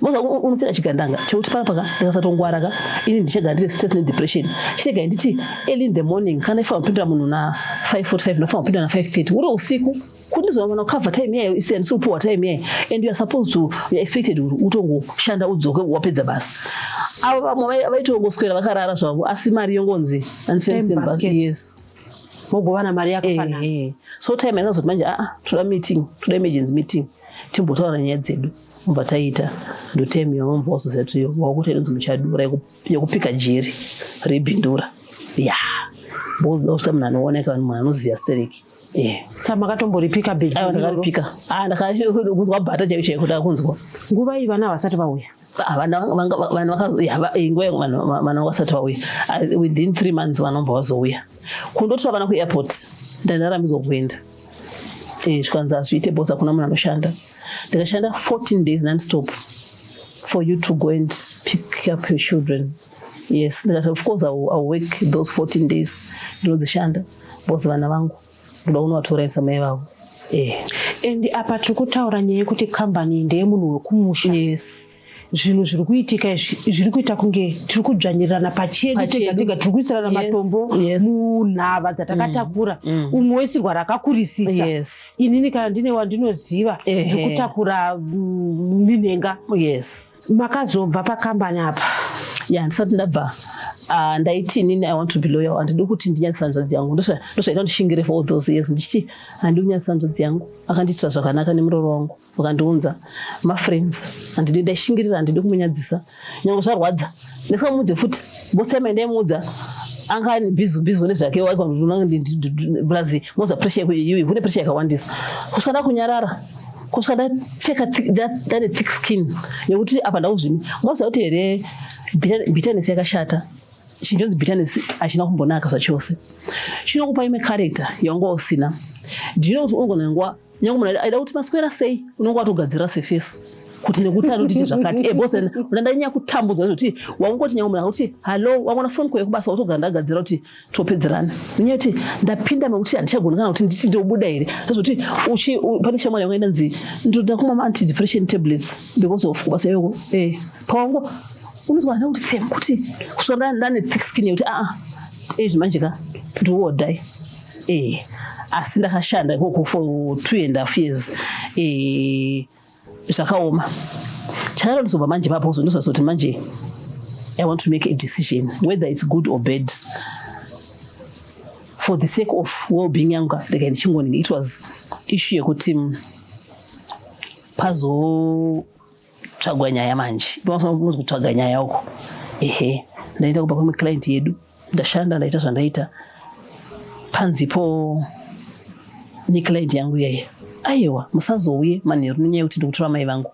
moza unofira chigandanga chekuti paka ndikasatongwara ka ini ndichagandire stress depression chitega nditi early in the morning kana ifa mpinda munhu na 5:45 nofa mpinda na 5:30 uri usiku kuti ndizovana cover time yayo isiyani supuwa time yayo and you are supposed to you are expected utongo shanda udzoke wapedza basi ava vamwe vaitongoswera vakarara zvavo asi mari yongonzi mogovana mari yakafanana so time yakazoti manje toda meeting toda emergency meeting timbotaura nyaya dzedu mbva taita ndotime yamamva wasozatiyo wakuti inonzi muchadura yekupika jeri rebhindura bozauta munhu anooneka munhu anoziya stereki saka makatomboripika ndakaripika ndakunzwa bhata chaicho chaiko ndakunzwa nguva iyi vana havasati vauya vana vasati vauya within 3 months vanomva vazouya kundotora vana kuairport ndandaramidzwa kuenda zvikanzi hazviite bos hakuna munhu anoshanda ndikashanda 14 days non-stop for you to go and pick up your children yes ndikati of course I'll work those 14 days ndinodzishanda bos vana vangu ndoda kunovatoresa mai vavo and apa tiri kutaura nyaya yekuti kambani ndeyemunhu wekumusha zvinhu zviri kuitika zviri kuita kunge tiri kudzvanyirirana pachedu tega tiri kuisirana matombo munhava dzatakatakura umwe wesirwa rakakurisisa inini kana ndine wandinoziva ndiri kutakura minhenga makazobva pakambani apa ndisati ndabva ndaiti inini I want to be loyal handidi kuti ndinyadzisa nzvadzi yangu ndosvaita ndishingire for all those years ndichiti handidi kunyadzisa nzvadzi yangu akandiitira zvakanaka nemuroro wangu vakandiunza mafriends handidi ndaishingirira handidi kumunyadzisa nyange zvarwadza ndisingamudze futi bosi yamai ndaimuudza anga bhizu nezvake waiblazi moza pressure iyoyo kune pressure yakawandisa kusvika ndakunyarara kusvika ndapfeka ndane thick skin yekuti apa ndauzvimi mwaziva kuti here bitterness yakashata chinjonzi bitterness hachina kumbonaka zvachose chinokupa imwe character yanga usina ndino kuti unogona nguva nyange munhu aida kuti maswera sei unonge watogadzira sefeso kuti nekuti anotiti zvakati bosi ndanyanya kutambudzwa kuti wangoti nyange munhu akuti hallo wangona phone call yekubasa utogara ndagadzira kuti topedzerana nenyaya kuti ndapinda mekuti handichagona kana kuti nditi ndobuda here ndozoti pane shamwari yangu inanzi ndoda kumwa anti-depression tablets because of kubasa yoko pawangu unozwa kuti same kuti kusvika ndane thick skin yekuti zvimanje ka ndiwo die asi ndakashanda ikoko for 2.5 years zvakaoma chakatozobva manje papo uzondizwa kuti manje I want to make a decision whether it's good or bad. For the sake of well-being yanga, it was issue yekuti pazo tsvagwa nyaya manje ndinofanira kutsvaga nyaya uko ndaenda kuba kwemiclient yedu ndashanda ndaita zvandaita panzipo neclient yangu yeye aiwa musazouye manheru nenyaya yekuti ndikutora mai vangu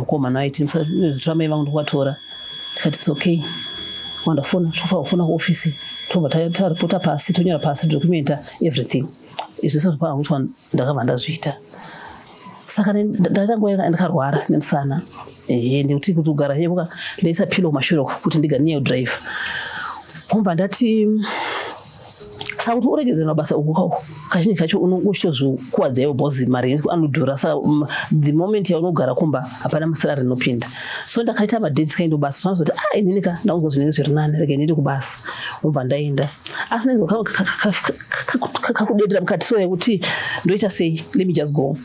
mukomana waiti musatora mai vangu ndikuvatora ndikati it's okay wandafona tofana kuofisi tobva taripota pasi tonyora pasi documenta everything izvi sezvopanga kuti ndakabva ndazviita saka ndatangoenda ndikarwara nemusana ndikuti kuti kugara hebuka ndaisa pilo kumashure kuti ndigare neyo drive komba ndati saka kuti uregedzera mabasa uku kazhinji kacho uchitozvikuwadza iwo bhozi mari anodhura saka the moment yaunogara kumba hapana musirari rinopinda so ndakaita madates kaenda kubasa zvanozoti inini ka ndaudza zvinenge zviri nani rega ndiende kubasa obva ndaenda asi kakudedera mukati so yekuti ndoita sei let me just go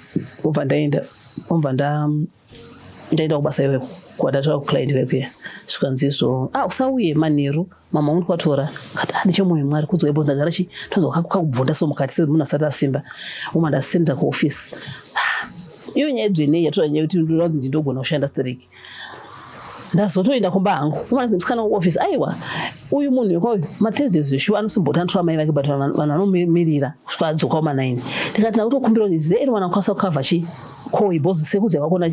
obva ndaenda obva ndaenda kubasa iwepo kwandataura kuclient wekuya zvikanzizvo usauye manheru mama wangu ndikwatora kati ndichemwoyo mwari kudzoepo ndagara kakubvunda so mukati semunhu asati asimba uma ndasenda kuofisi iyo nyaya dzvenei yatora nyaya yekuti ndinonzi ndindogona kushanda stereki ndazotoenda kumba hangu umanazindikana kuofisi aiwa uyu munhu wekauyu matezes zveshuwa anosimboti anotora mai vake but vanhu vanomirira kusvika adzoka uma9 ndikati ndakutokumbira kuti is there anyone akwanisa kukavha chikoi bhozi sekudzi vakona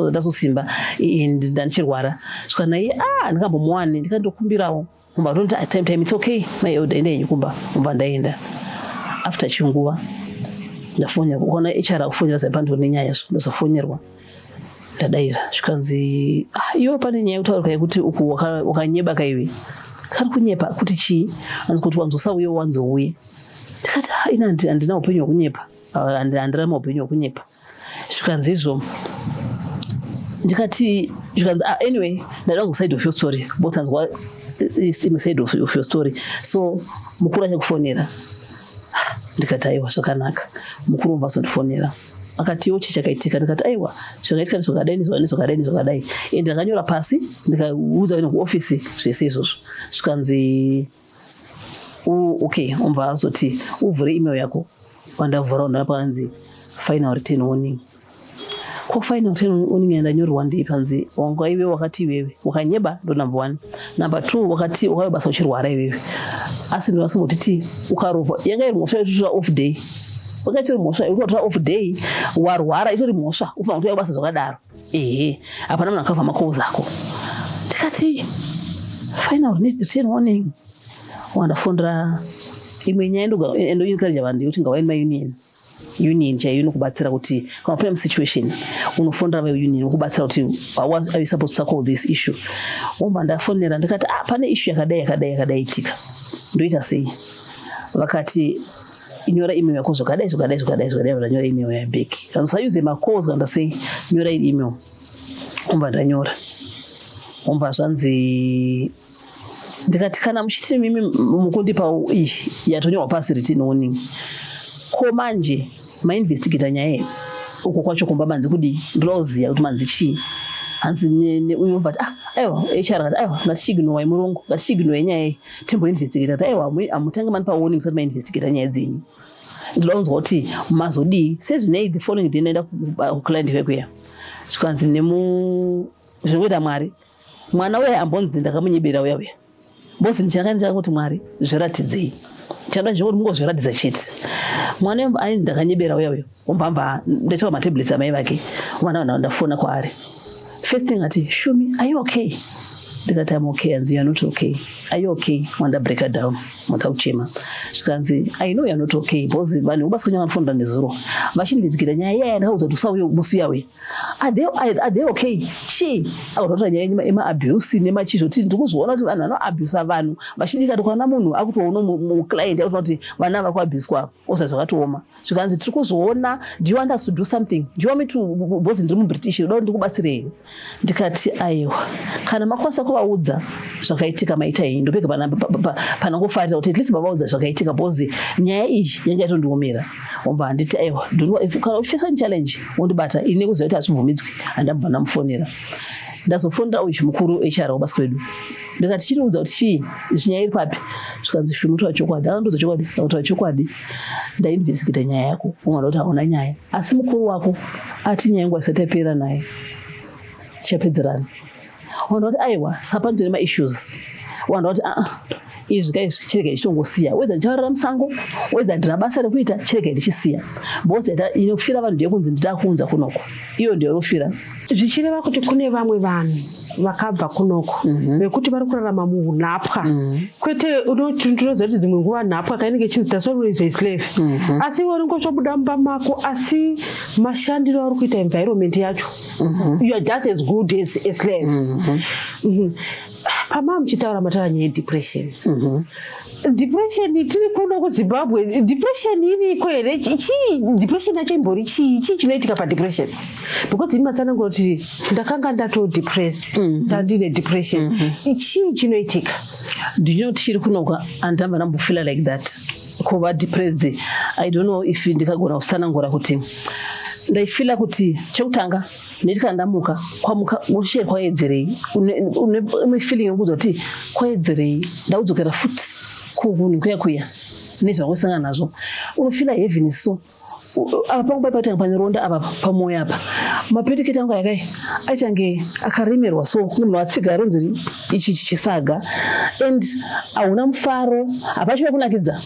ndasosimba ndichirwara svika naiye ndikambomuwani ndikandokumbirawo kumba tonti time it's okay my elder ine kumba kumba ndaenda after chinguva ndafonera kuona HR akufonera zaipandwa nenyaya ndazofonyerwa ndadaira zvikanzi iwe pane nyaya yekutaurika yekuti uku wakanyeba kaiwe kari kunyepa kuti chii anzi kuti wanzosauye wanzouye ndikati ina handina upenyu hwekunyepa handirama upenyu hwekunyepa zvikanzi izvo ndikati zvikanzi anyway ndada kuzoside of your story both anzwa side of your story so mukuru achikufonera ndikati aiwa zvakanaka mukuru ubva azondifonera akati iwo chichakaitika ndikati aiwa zvakaitika nezvakadai ndakanyora pasi ndikaudza ino kuofisi zvese izvozvo zvikanzi okay umva azoti uvhure email yako wandavhura ndapanzi final return warning ko final return warning yandanyorwa ndipanzi wanga iwe wakati iwewe wakanyeba ndo number 1 number 2 wakati wakabasa uchirwara iwewe asi ndo asingotiti ukarova yanga iri mhosva yokutora off day wakati iri mhosva yokutora off day warwara itori mhosva ufanira kutoya basa zvakadaro hapana munhu akabva makozi ako tikati final return warning wandafondera imwe nyaya endoencourage vanhu yekuti ngawaini maunion chaiyo inokubatsira kuti kana pane situation unofondera veunion ukubatsira kuti how are you supposed to tackle this issue womba ndafonera ndikati pane issue yakadai itika ndoita sei vakati inyora email yako zvakadai vandanyora email yaback kana usayuze macalls kana sei nyora email womba ndanyora womba zvanzi ndikati kana muchiti mimi mukundipa iyi yatonyorwa pasi return warning ko manje mainvestigata nyaya uko kwacho kumba manzi kudi ndinoziya kuti manzi chii hanzi uyu but aiwa HR kati aiwa ngatichiginwa imurungu ngatichiginwa nyaya timboinvestigata aiwa amutange manipa warning kuti mainvestigata nyaya dzenyu ndinoda kunzwa kuti mazodi sezvinei the following day ndaenda kuclient vekuya zvikanzi zvinoita mwari mwana uya ambonzi ndakamunyebera uya bosi ndichakandira kuti mwari zviratidzei chanda ndikuti mungozviratidza chete mwana ainzi ndakanyebera uya umbamba ndaitaura matablets amai vake mwana ndafona kwaari first thing ati shumi are you okay ndikati I'm okay anzi you're not okay are you okay wanda break her down mutauchema zvikanzi I know you're not okay bosi vanhu ubasa kunyanga nofunda nezuro vachindidzikira nyaya yaya ndakauza kuti usauye musi yawe are they okay chi akutotora nyaya ema-abuse nemachizvoti ndikuzviona kuti vanhu vanoabhusa vanhu vachidikati kwana munhu akutoona muclient akutoona kuti vana vakuabhuse kwavo osa zvakatooma zvikanzi tiri kuzviona do you want us to do something do you want me to bosi ndiri mubritish uda kuti ndikubatsirei ndikati aiwa kana makwanisa kuvaudza zvakaitika maita iyi ndopega pana kufarira kuti at least vavaudza zvakaitika bosi nyaya iyi yanga yatondiomera womba handiti aiwa kana uchifesa challenge wondibata ini kuziva kuti hazvibvumidzwi handabva ndamufonera ndazofunda uyu mukuru HR wabasa kwedu ndikati chiriudza kuti chii chinyaya iri papi zvikanzi shumuto wachokwadi akandoudza chokwadi akutaura chokwadi ndainvestigita nyaya yako umwana kuti hauna nyaya asi mukuru wako ati nyaya yangu asati yapera naye tichapedzerana wanda kuti aiwa sapa ndine maissues wanda kuti izvi kaizvi chirege ndichitongosiya whether ndichavarira musango whether ndina basa rekuita chirege ndichisiya because inofira vanhu ndekunzi nditakuunza kunoko iyo ndiyo inofira zvichireva kuti kune vamwe vanhu vakabva kunoko vekuti vari kurarama muunhapwa kwete unotonoza kuti dzimwe nguva nhapwa kainenge chinzi tasorweizo islave asi iwe uringosvabuda mumba mako asi mashandiro ari kuita environment yacho you are just as good as a slave pama muchitaura matara nyaya yedepression depression tiri kuno kuZimbabwe depression iriko here chii depression yacho imbori chii chinoitika padepression because imatsanangura kuti ndakanga ndatodepressed ndandine depression chii chinoitika ndinoti chiri kunoka andamba ndambofila like that kuva depressed I don't know if ndikagona kutsanangura kuti ndaifila kuti chekutanga netika ndamuka kwamuka ushe kwaedzerei une feeling yekuti kuti kwaedzerei ndaudzokera futi kugunhu kuya nezvakusangana nazvo unofila heaviness so apa pangu paipatanga paneronda apa pamoyo apa mapetiketi angu yakai aichange akaremerwa so kune munhu watsiga aronzi ichi chisaga and hauna mufaro hapachiva kunakidza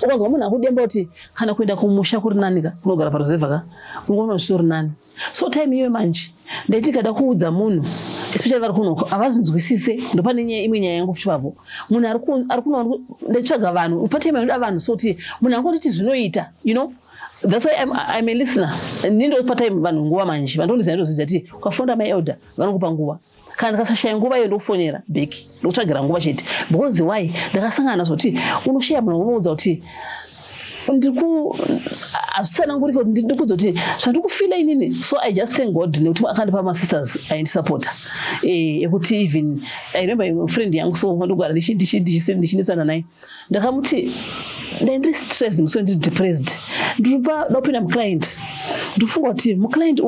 ukanzwa munhu akudemba kuti kana kuenda kumusha kuri nanika kunogara paruzevha unogona zvisori nani so time iyoyo manje ndaitikada kuudza munhu especially vari kunoko havazvinzwisise ndopane nyaya imwe nyaya yangu chipapo munhu ari kuno ndaitsvaga vanhu patime inoda vanhu so kuti munhu angotiti zvinoita you know that's why I'm a listener nindo patime vanhu nguva manje vandondizana ndozviziva kuti ukafonda maelder vanokupa nguva kana ndikasashaya nguva iyo ndokufonera bheki ndokutsvagira nguva chete because why ndakasangana nazvo kuti unoshaya munhu unoudza kuti hazvisanangurika kuti ndikudza kuti zvandikufila inini so I just thank God nekuti akandipa masisters aindisapota ekuti even I remember friend yangu so ndogara ndichinesana naye ndakamuti ndaindiri stressed musoro ndiri depressed ndiripa ndopinda muclient ndifunga kuti muclient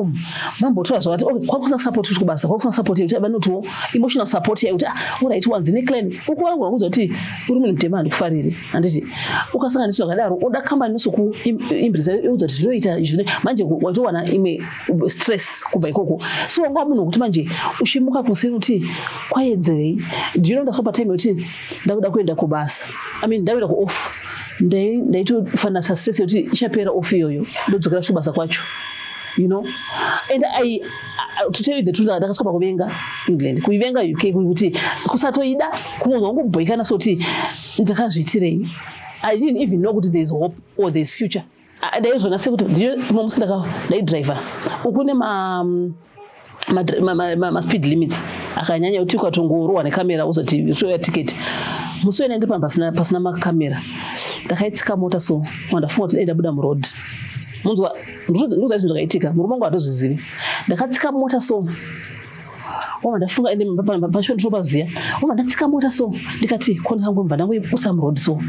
mambotora zvakati okay kwakusina support kuti kubasa kwakusina support yekuti vanotiwo emotional support yekuti alright wanzine client ukuwana kuudza kuti uri munhu mutema handikufariri handiti ukasanganiswa zvakadaro oda kambani nosokuimbirisa youdza kuti zvinoita izvi manje watowana imwe stress kubva ikoko so wanga munhu kuti manje ushimuka kuseni kuti kwaedzerei ndino ndakapa time yekuti ndakuda kuenda kubasa ndakuenda kuoff ndaitofanira stress yekuti ichapera off iyoyo ndodzokera kubasa kwacho you know and I to tell you the truth ndakasvika pakuvenga England kuivenga UK kuti kusatoida kunonzwa ngokubhoikana soti ndakazviitirei I didn't even know kuti there is hope or there is future ndaizvona sekuti musi ndaidriver ukune ma speed limits akanyanya kuti ukatongorowa nekamera uzoti show ya ticket musi wena ndiri pasina makamera ndakaitsika mota so wandafunga kuti ndabuda muroad munzwa ndoza izvo zvakaitika murume wangu hatozvizivi ndakatsika mota so ndafunga ende pasho nditopaziya ndatsika mota so ndikati koni kangu mva ndangoibusa muroad so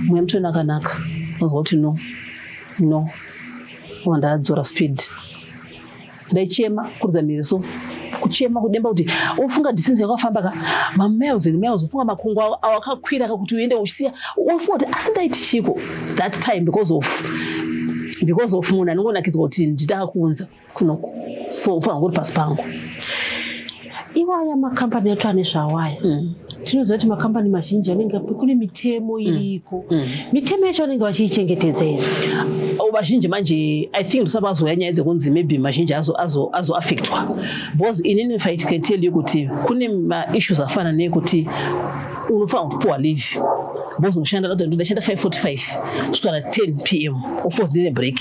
mweya mutoni akanaka wanzwa kuti no ndadzora speed ndaichema kuridza miri so kuchema kudemba kuti ufunga distance yakafamba ka miles and miles ufunga makungu awakakwira kuti uende uchisiya ufunga kuti asindaiti chiko that time because of munhu anongonakidzwa kuti nditaka kuunza kunoko so ufunga ngori pasi pangu iwaya makambani acho ane zvawaya tinoziva kuti makambani mazhinji anenge kune mitemo iriko mitemo yacho anenge vachiichengetedza here vazhinji manje I think ndosavazoya nyaya dzekunzi maybe mazhinji azoaffectwa because inini if I can tell you kuti kune maissues afana nekuti unofanira kupuwa leave because unoshanda ndashanda 5:45 kusvika 10 PM of course ndine break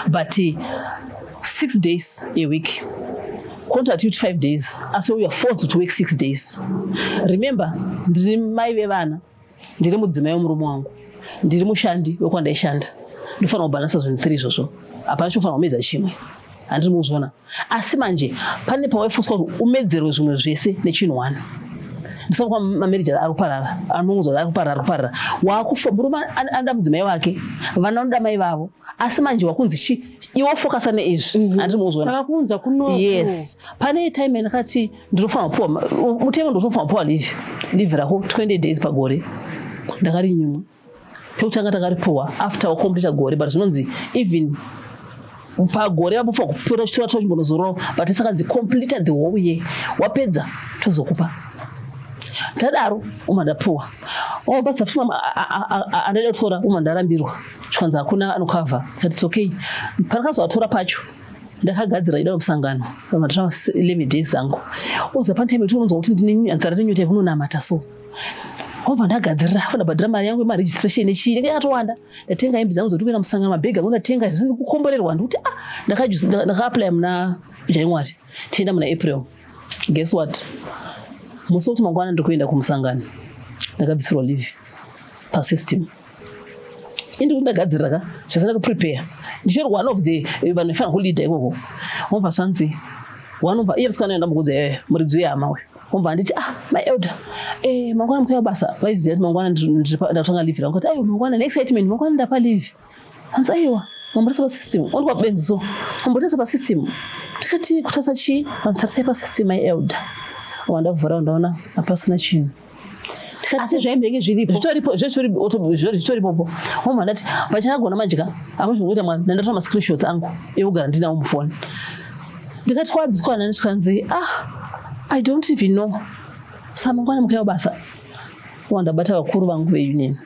but 6 days a week contract with 5 days so we are forced to work 6 days remember ndiri mai vevana ndiri mudzimai womurume wangu ndiri mushandi wekwandaishanda ndofanira kubalansa zvinhu 3 izvozvo hapana chofanira kumedza chimwe handiri muzvona asi manje pane pawaifoswa kuti umedzerwe zvimwe zvese nechinhu 1 ndisangupa mamarriages ari kuparara ari kuparara wakufa murume anoda mudzimai wake vana vanoda mai vavo asi manje wakunzi iwo focus neizvi handiri muzona takakunza kuno yes pane time ndakati ndinofana kupuwa mutemo ndinofana kupuwa leave rako 20 days pagore ndakarinyimwa pekutanga takaripuwa after wakompleta gore but zvinonzi even pagore vapofa kupfuura chitora chochimbonozororo but isakanzi complete the whole year wapedza tozokupa tadaro uma ndapuwa basa anaida kutora uma ndarambirwa chikwanzi hakuna anokavha kati it's okay panakazovatora pacho ndakagadzira ida musangano pamatama 11 days zangu oza pantime tiunonzwa kuti ndinenzara nenyota yekunonamata so obva ndagadzirira ndabhadhira mari yangu yemaregistration echii ndakatowanda ndatenga hembe dzangu dzoti kuenda musangano mabhegi angu ndatenga zvisiri kukomborerwa ndikuti ndakaapply muna January tienda muna April guess what musi wekuti mangwana ndiri kuenda kumusangano ndakabvisirwa leave pasystem indi kuti ndagadzirira ka zvasanda kuprepare ndichori one of the vanhu vaifana kulida ikoko obva zvanzi wanobva iye musikana ndambokudza muridzi wehama uyu obva anditi my elder mangwana mukaiwa basa vaiziva kuti mangwana ndatanga leave rangu kuti aiwa mangwana neexcitement mangwana ndapa leave hanzi aiwa mamboresa pasystem uri kwabenzi so mamboresa pasystem tikati kutasa chii vantarisai pasystem my elder wandavhura ndaona hapasina chinhu asi zvaibenge zvitoripopo oma ndati pachakagona manjika amazvinoita mwana ndandatora mascreenshots angu ekugara ndinawo mufoni ndikati kwabviswa nani chikanzi I don't even know samangwana mukaiwa basa wandabata vakuru vangu veunion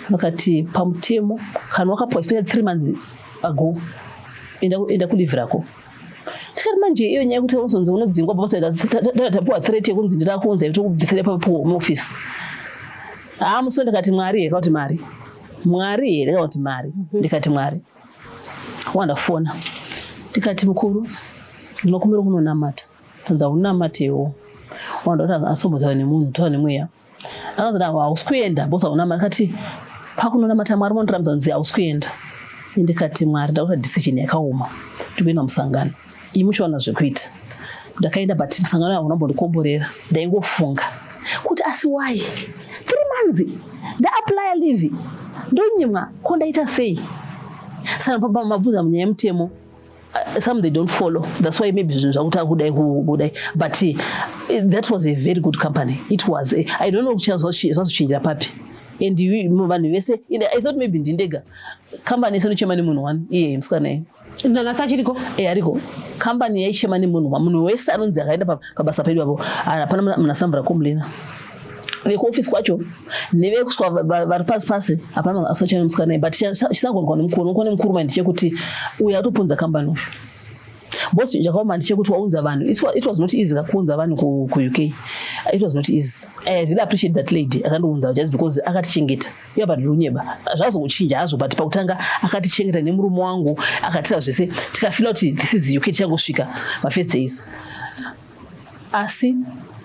vakati pamutemo kana wakapuwa spended 3 months ago enda kulive rako tikati manje iyo nyaya yekuti uzonzi unodzingwa paposatapuwa threat yekunzi ndirakuunza yekutokubvisira papo muofisi muso ndikati mwari yakauti mwari here yakauti mari ndikati mwari wandafona tikati mukuru ndinokumbira kunonamata tanza unamatewo wandauti asobodzawa nemunhu tawa nemweya akazoti hausi kuenda bosa unamata kati pakunonamata mwari mondiramudza nzi hausi kuenda ndikati mwari ndakuta decision yakaoma tikuenda musangano iyi muchiwana zvekuita ndakaenda but musangano hauna mbondikomborera ndaingofunga kuti asi why 3 months ndaapply leave ndonyimwa ko ndaita sei saka mabvunza munyaya yemutemo some they don't follow that's why maybe zvinhu zvakuti akudai but that was a very good company it was I don't know zvazochinjira papi and vanhu vese I thought maybe ndindega company isanochema nemunhu one iye musikanaye nanasi achiriko ariko company yaichema nemunhu wese anonzi akaenda pabasa pedu apo hapana munasambura komulena vekuofisi kwacho nevekuswa vari pasi hapana asochema nemusikanaye but chisangonwa nemukuru mandi chekuti uyo atopunza company uyu bosi njakaoma ndichekuti waunza vanhu it was not easy kakuunza vanhu ku-UK it was not easy I really appreciate that lady akandiunza just because akatichengeta iye bati runyeba zvazouchinja hazvo but pakutanga akatichengeta nemurume wangu akatira zvese tikafila kuti this is UK tichangosvika mafirst days asi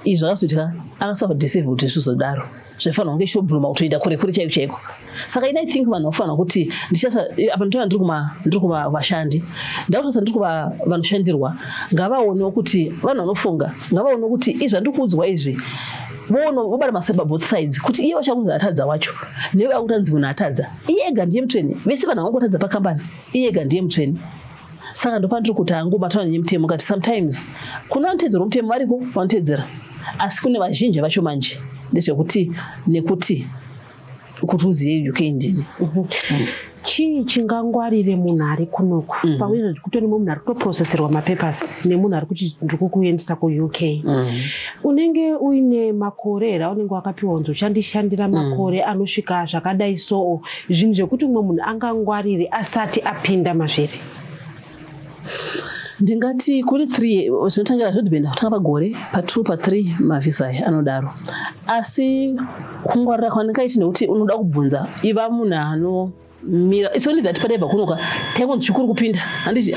izvi zvakazoitika akasavadeceive kuti zvizodaro zvaifanira kunge shobhuruma kutoita kure chaiko chaiko saka ina I think vanhu vafanira kuti apa nditova ndiri kuvashandi ndakutosa ndiri kuvanoshandirwa ngavaonewo kuti vanhu vanofunga ngavaonewo kuti izvi andiri kuudzwa izvi vobata masaiba both sides kuti iye vachakunzi atadza wacho newe akutanzi munhu atadza iye ega ndiye mutsvene vese vanhu vangotadza pakambani iye ega ndiye mutsvene saka ndopana ndiri kuti angobatana nemutemo kati sometimes kuna vanotedzera mutemo variko vanotedzera asi kune vazhinji vacho manje ndezvekuti nekuti kuti uziye UK ndini chii chingangwarire munhu ari kunoku pamwe kutori munhu ari kutoproseserwa mapepers nemunhu ari kuti ndiri kukuendesa kuUK unenge uine makore here unenge wakapiwa unzi uchandishandira makore anosvika zvakadai so zvinhu zvekuti umwe munhu angangwarire asati apinda mazviri ndingati kuri 3 zvinotangira zvodhibenda kutanga pagore pa2 pa3 mavhisa anodaro asi kungwarira kwandingaiti nekuti unoda kubvunza iva munhu anomira it's only that padai pakunoka taikonzi chikuru kupinda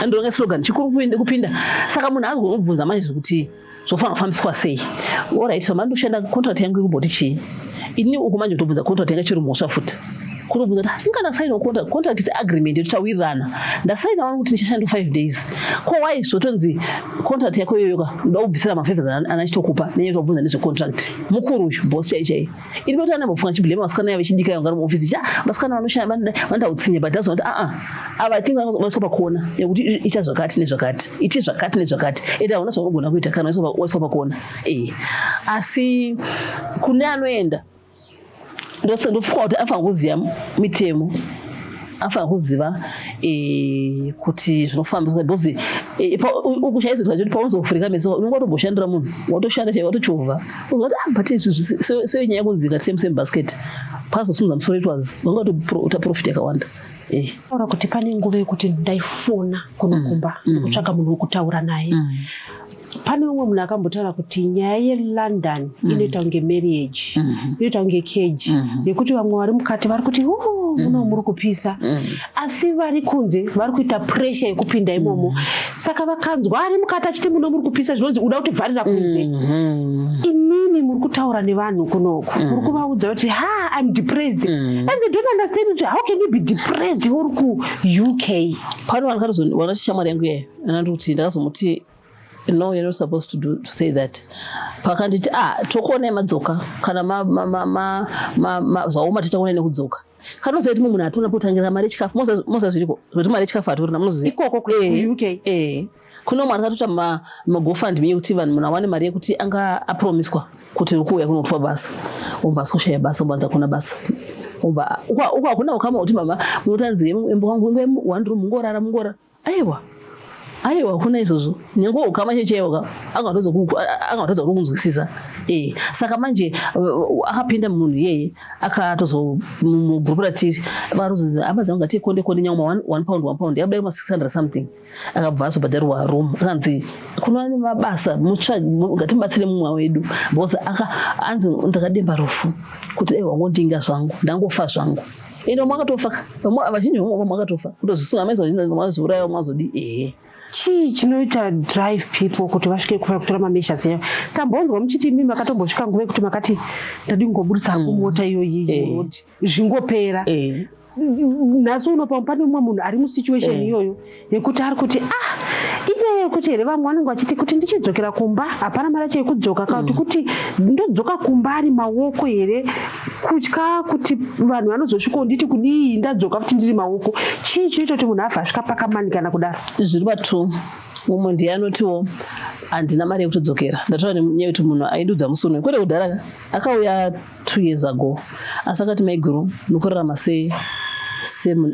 andonga slogan chikuru kupinda saka munhu azogobvunza manje zvekuti zvofanira kufambiswa sei alright so mandoshanda contract yangu ikumboti chii ini uku manje kutobvunza contract yanga chiri mhosva futi kurobudza kuti nganasaina contract agreement yotawirana ndasaina vangu kuti ndichashanda 5 days ko wai zvotonzi contract yako iyoyoka ndoda kubvisira mafavors anachitokupa nenyatobvunza nezvecontract mukuru uyu bosi chaichai iri kuti anambofunga chiblema vasikana yavo chidika yanga muofisi vasikana vanoshanda vandautsinye but azoti ava tinga vaiswa pakona yekuti ita zvakati nezvakati iti zvakati nezvakati ende hauna zvaunogona kuita kana waiswa pakona asi kune anoenda ndofunga kuti afanira kuziva mitemo afanira kuziva kuti zvinofambiswa because ukushaizoita kuti paunozofurika meso unenge watomboshandira munhu watoshanda chai watochovha uzoti but izvi senyaya yekunzika same basket pazosunza musoro itwazi vanga utaprofita yakawanda taura kuti pane nguva yekuti ndaifona kunokumba ndikutsvaka munhu wekutaura naye pane umwe munhu akambotaura kuti nyaya yeLondon inoita kunge marriage inoita kunge cage yekuti vamwe vari mukati vari kuti muno muri kupisa asi vari kunze vari kuita pressure yekupinda imomo saka vakanzwa ari mukati achiti muno muri kupisa zvinonzi uda kuti vharira kunze inini muri kutaura nevanhu kunoku muri kuvaudza kuti I'm depressed and they don't understand kuti how can you be depressed uri kuUK pano vanhu shamwari yangu yayo anandikuti ndakazomuti no, you're not supposed to say that. Pakanditi tokuona madzoka kana zvaoma tichaona nekudzoka. Kana zvaiti munhu atona potangira mari chikafu moza zviripo zvoti mari chikafu atorina munoziva ikoko ku UK kuno mari akatota magofundme yekuti vanhu munhu awane mari yekuti anga apromiswa kuti uri kuuya kunotwa basa ubva asikoshaya basa ubanza kuna basa ubva ukakuna ukama kuti mama munotanzi embo wangu wandiri mungorara aiwa kuna izvozvo nyange ukama checheyoka angatodza kuri kunzwisisa saka manje akapinda munhu yeye akatozomugrupu ratiri varozonzi hama dzangu ngati konde nyangwe 1 pound yakudai 600 something akabva azobhadharirwa room akanzi kuna mabasa ngatibatsire mumwe wedu because anzi ndakademba rufu kuti wangondinga zvangu ndangofa zvangu ino makatofa vazhinji vamwe makatofa kutozvisunga maizvozvinza mazouraya mazodi chii chinoita drive people kuti vasvike kutora mameshas yayo tambonzwa muchiti mimi makatombosvika nguva yekuti makati ndadi kungoburitsa kumota iyoyi zvingopera nhasi unopa pane umwe munhu ari musituation iyoyo yekuti ari kuti inyaya yekuti here vamwe vanenge vachiti kuti ndichidzokera kumba hapana mari yacho yekudzoka kauti kuti ndodzoka kumba ari maoko here kutya kuti vanhu vanozosvika nditi kudii ndadzoka kuti ndiri maoko chii chinoita kuti munhu abva asvika pakamanikana kudaro zviri patu mumwe ndiye anotiwo handina mari yekutodzokera ndataura nenyaya yekuti munhu aindudza musunwe kwete kudhara akauya 2 years ago asi akati maiguru nokurarama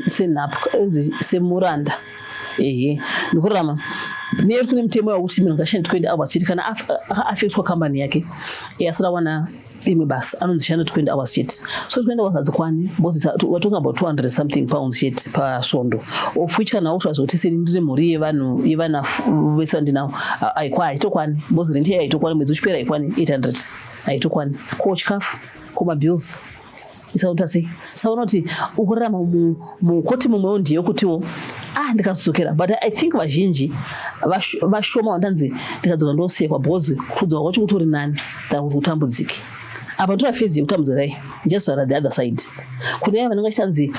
senhapu semuranda nokurarama neyekuti kune mutemo wakuti munhu ngashande 20 hours chete kana afektwa kambani yake asina wana imwe basa anonzi shanda 20 hours chete so 20 hours hadzikwani because we're talking about 200 something pounds chete pasvondo of which kana usvazoti seri ndine mhuri yevana vese vandinawo haitokwani because rendi yayo haitokwani mwedzi uchipera haikwani 800 haitokwani ko chikafu komabills isakuta sei saona kuti ukurarama mukoti mumwewo ndiyo kutiwo ndikazodzokera but I think vazhinji vashoma vandanzi ndikadzoka ndosekwa because kudzoka kwacho kuti uri nani than kuti utambudzike apa tora phase yekutambudzirai just the other side kune vanhu vangachanzi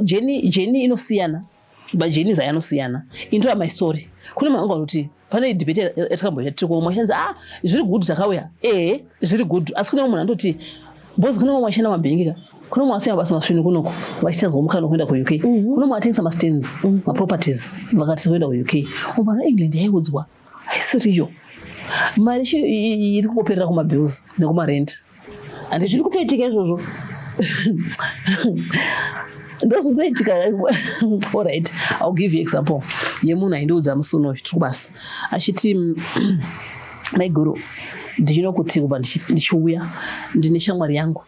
jeni inosiyana but jeni zayanosiyana into my story kune manga kuti pane debate yatakamboita tiko mwachanzi zviri good takauya zviri good asi kune munhu andoti because kune mwashana mabhengika kuna mwasiya basa maswini kunoko vachitsanzwa mukana kuenda kuUK kuna mwatengesa mastands maproperties vakati kuenda kuUK ubana England yaikudzwa haisiriyo mari iri kungoperera kumabills nekumarent andi zviri kutoitika izvozvo ndozotoitika alright I'll give you example yemunhu aindiudza musuno tiri basa achiti maiguru ndichino kuti kubva ndichiuya ndine shamwari yangu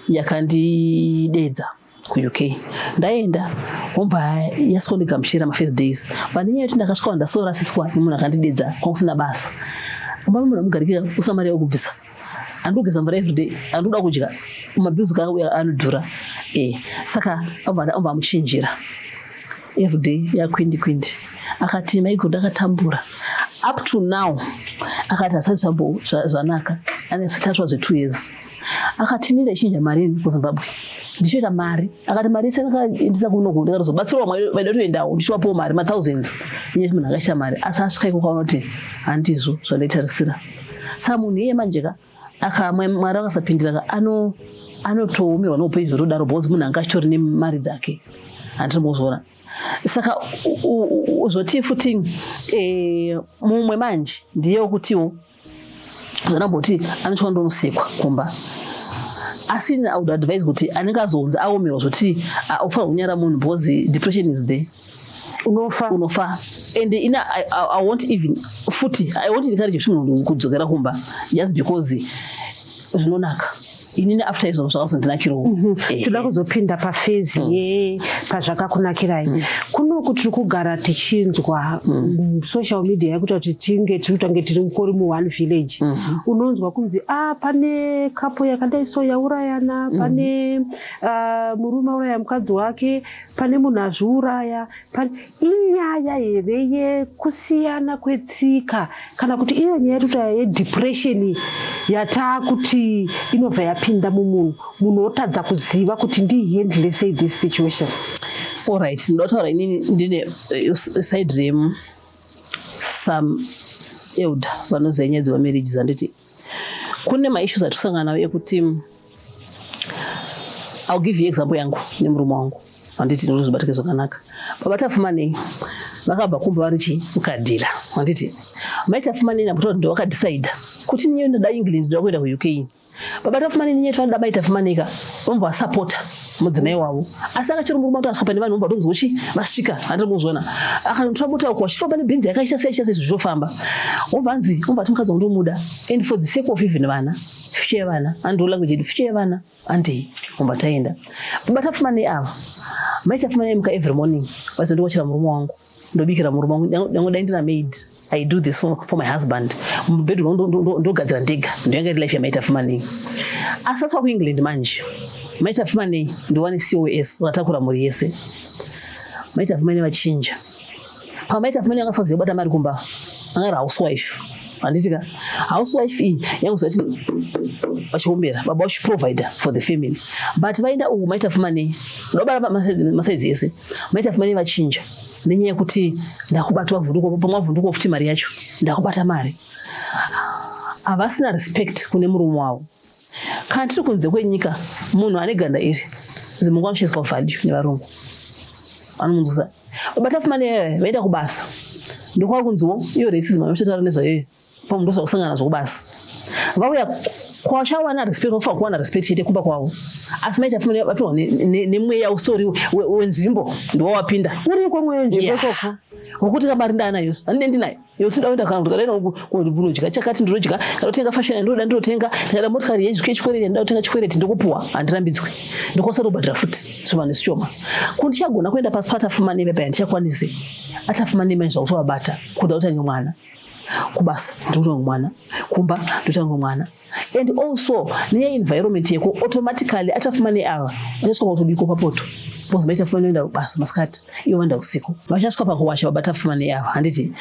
yakandidedza kuUK ndaenda wobva yasikondigamuchira mafirst days pandinyaya yekuti ndakasvika ndasorasiswa nemunhu akandidedza kwakusina basa umba munhu amugarikira usina mari yekubvisa andogeza mvura everyday andoda kudya mabhizi kauya anodhura saka obva amuchinjira everyday yakwindi akati maiguru ndakatambura up to now akati asati zvanaka ane sitatwa 2 years akati ndida chinja marini kuZimbabwe ndichoita mari akati mari isendisa kunoku ndikatozobatsirwa mwai vaida kutoendawo ndichiwapo mari ma1000s iye munhu akaita mari asi asvika iko kwaona kuti handizvo zvandaitarisira saka munhu iye manjeka mwari akasapindira anotoumirwa noupenyu zvotodaro because munhu anga achitori nemari dzake handinomuzoona saka zvotii futi mumwe manje ndiye wokutiwo zvanamboti anotsvaka ndonosekwa kumba asi I would advise kuti anenge azonzi aomerwa zvoti ufa kunyara munhu because depression is there unofa and I won't even futi I won't encourage kuti munhu kudzokera kumba just because zvinonaka inini after izvo zvakazondinakirawo toda kuzopinda pafezi pazvakakunakirai kunoku tiri kugara tichinzwa social media yekuti kuti tinge tiri mukori mu1 village unonzwa kunzi pane kapo yakadaiso yaurayana pane murume auraya mukadzi wake pane munhu azviuraya inyaya here yekusiyana kwetsika kana kuti iyo nyaya yedepression yatakuti inobva yapinda mumunhu otadza kuziva kuti ndihandle sei this situation. Alright, ndotaura inini ndine side rem some elder vanoziva nyaya dzemarriages anditi kune maissues atikusangana nawo ekuti I'll give you example yangu nemurume wangu handiti ndinozobatike zvakanaka baba tafumanei vakabva kumba varichi mukadhira handiti maita fumanei nakuti ndo vakadecide kuti niyo ndoda England ndoda kuenda kuUK baba tafumanei niyo tinoda maita fumanika vomba supporta mudzimai wavo asi akachiri murume kuti asvika pane vanhu vomba tonzi uchi vasvika handinomuzoona akanotora kwa chiro pane bhinzi yakaita sei zvofamba wobvanzi wombati mukadzi wangu ndomuda and for the sake of even vana future yevana and language yedu future yevana andei womba taenda baba tafumanei ava maita fumanei muka every morning vazondiwachira murume wangu ndobikira murume wangu ndangoda ndina maid I do this for my husband mubhedhu ndogadzira ndega ndoyanga iri life yamaita fumanei asaswa kuEngland manje maita fumanei ndiwane COS vatakura mhuri yese maita fumanei vachinja pamaita fumanei angasaziva bata mari kumba angari housewife handitika housewife iyi yanguzoti vachiombera baba vachiprovider for the family but vaenda uku maita fumanei ndobara masaidzi ese maita fumanei vachinja nenyaya yekuti ndakubatwa vhunduko pamavhunduko futi mari yacho ndakubata mari havasina respect kune murume wavo kana tiri kunze kwenyika munhu ane ganda iri zimungu anoshaiswa value nevarungu anomunzwisa babata fumanei vaenda kubasa ndokwakunziwo iyo racism anototaura nezvayo pamunhu ndosa kusangana zvokubasa vauya kwachawana respect ofa kuwana respect chete kumba kwavo asi maita fumanei vatorwa nemweya ustori wenzvimbo ndowawapinda uri kwamweya nzvimbo ikoko wokuti kamari ndanayo handine ndinayo yokuti daenda kana kuti kadaenda kunodya chakati ndinodya ndakutenga fashion ndotenga ndikada motikari yechikwereti ndida kutenga chikwereti ndokupuwa handirambidzwi ndikosa tobhadhira futi shoma nesishoma kuti chagona kuenda pasi patafumanei pepa ndichakwanise atafumanei manje zvakutobata kuda kutange mwana kubasa ndikutange mwana kumba ndotange mwana and also environment yeko automatically atafumanei ava vachasvika kutobiko papoto because maita fumanei enda kubasa masikati iyo vanda usiku vachasvika pakuwasha babata fumanei ava handiti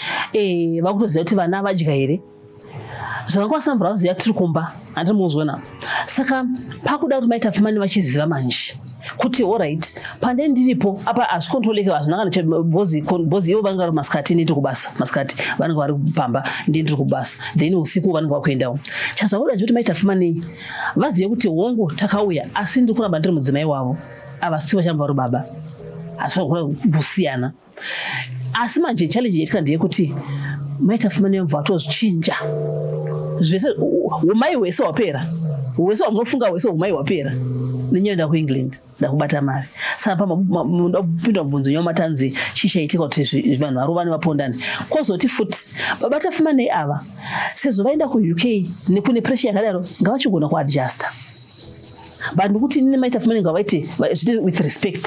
vakutoziva kuti vana vadya here zvakakwasamvura vaziva tiri kumba handimuzona saka pakuda kuti maita fumanei vachiziva manje kuti alright pande ndiripo apa hazvikontroleke hazvinakana bhozi ivo vanenge vari masikati ndiri kubasa masikati vanenge vari pamba ndiri kubasa then usiku vanenge vakuendawo chazvakuda nje kuti maita fumanei vazive kuti hongu takauya asi ndiri kuramba ndiri mudzimai wavo ava siti vachamba vari baba asi vakuda kusiyana asi manje challenge yaitika ndeyekuti maita fumanei vamva vatozvichinja zvese umai hwese hwapera hwese hwamunofunga hwese umai hwapera nenyaya nda kuEngland ndakubata mari saka ndapinda mubvunzo nyamatanzi chichaitika kuti vanhu vari vane vapondani kwozoti futi babata fumanei ava sezvo vaenda kuUK nekune pressure yakadaro ngavachigona kuadjusta but ndikuti nine maita fumanei ngavaite with respect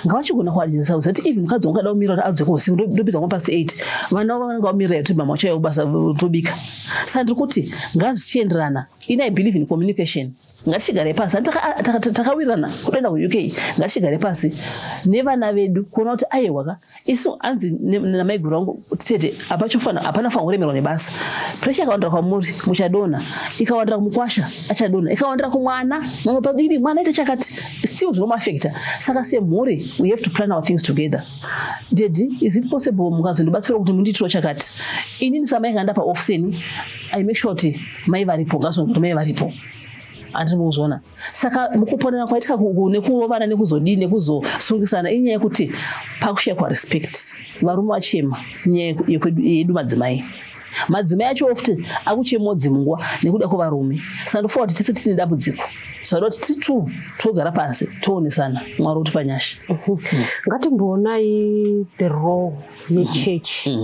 ngavachigona kuadjusta kuti even mukadzi wangada kumira kuti adzoke usiku ndopedza nguva pasi 8 vana vavo vanenge vamirira kuti mama wacho basa tobika saka ndiri kuti ngazvichienderana ini I believe in communication Ngatichigare pasi. Takawirana kuenda kuUK. Ngatichigare pasi nevana vedu kuona kuti aiwa isu anzi namaiguru angu tete hapana fanira kuremerwa nebasa. Pressure ikawandira kwamuri muchadona, ikawandira kumukwasha achadona, ikawandira kumwana mamwe padiri mwana ita chakati still zvinomafecta. Saka semhuri we have to plan our things together. Daddy, is it possible mukazondibatsira kuti munditiro chakati? Inini samai kanda paofiseni I make sure kuti mai varipo ngasonga kuti mai varipo. Andinozona. Saka mukuponera kwaitika nekurovana nekuzodini nekuzosungisana inyaya yekuti pakushaya respect. Varume vachema nyaya yedu madzimai. Madzimai acho often akuchemodzimungwa nekuda kwevarume. Saka ndofunga kuti tese tine dambudziko. Saka kuti titu togara pasi toonesana Mwari uti panyasha. Ngatimboonai the role yechechi.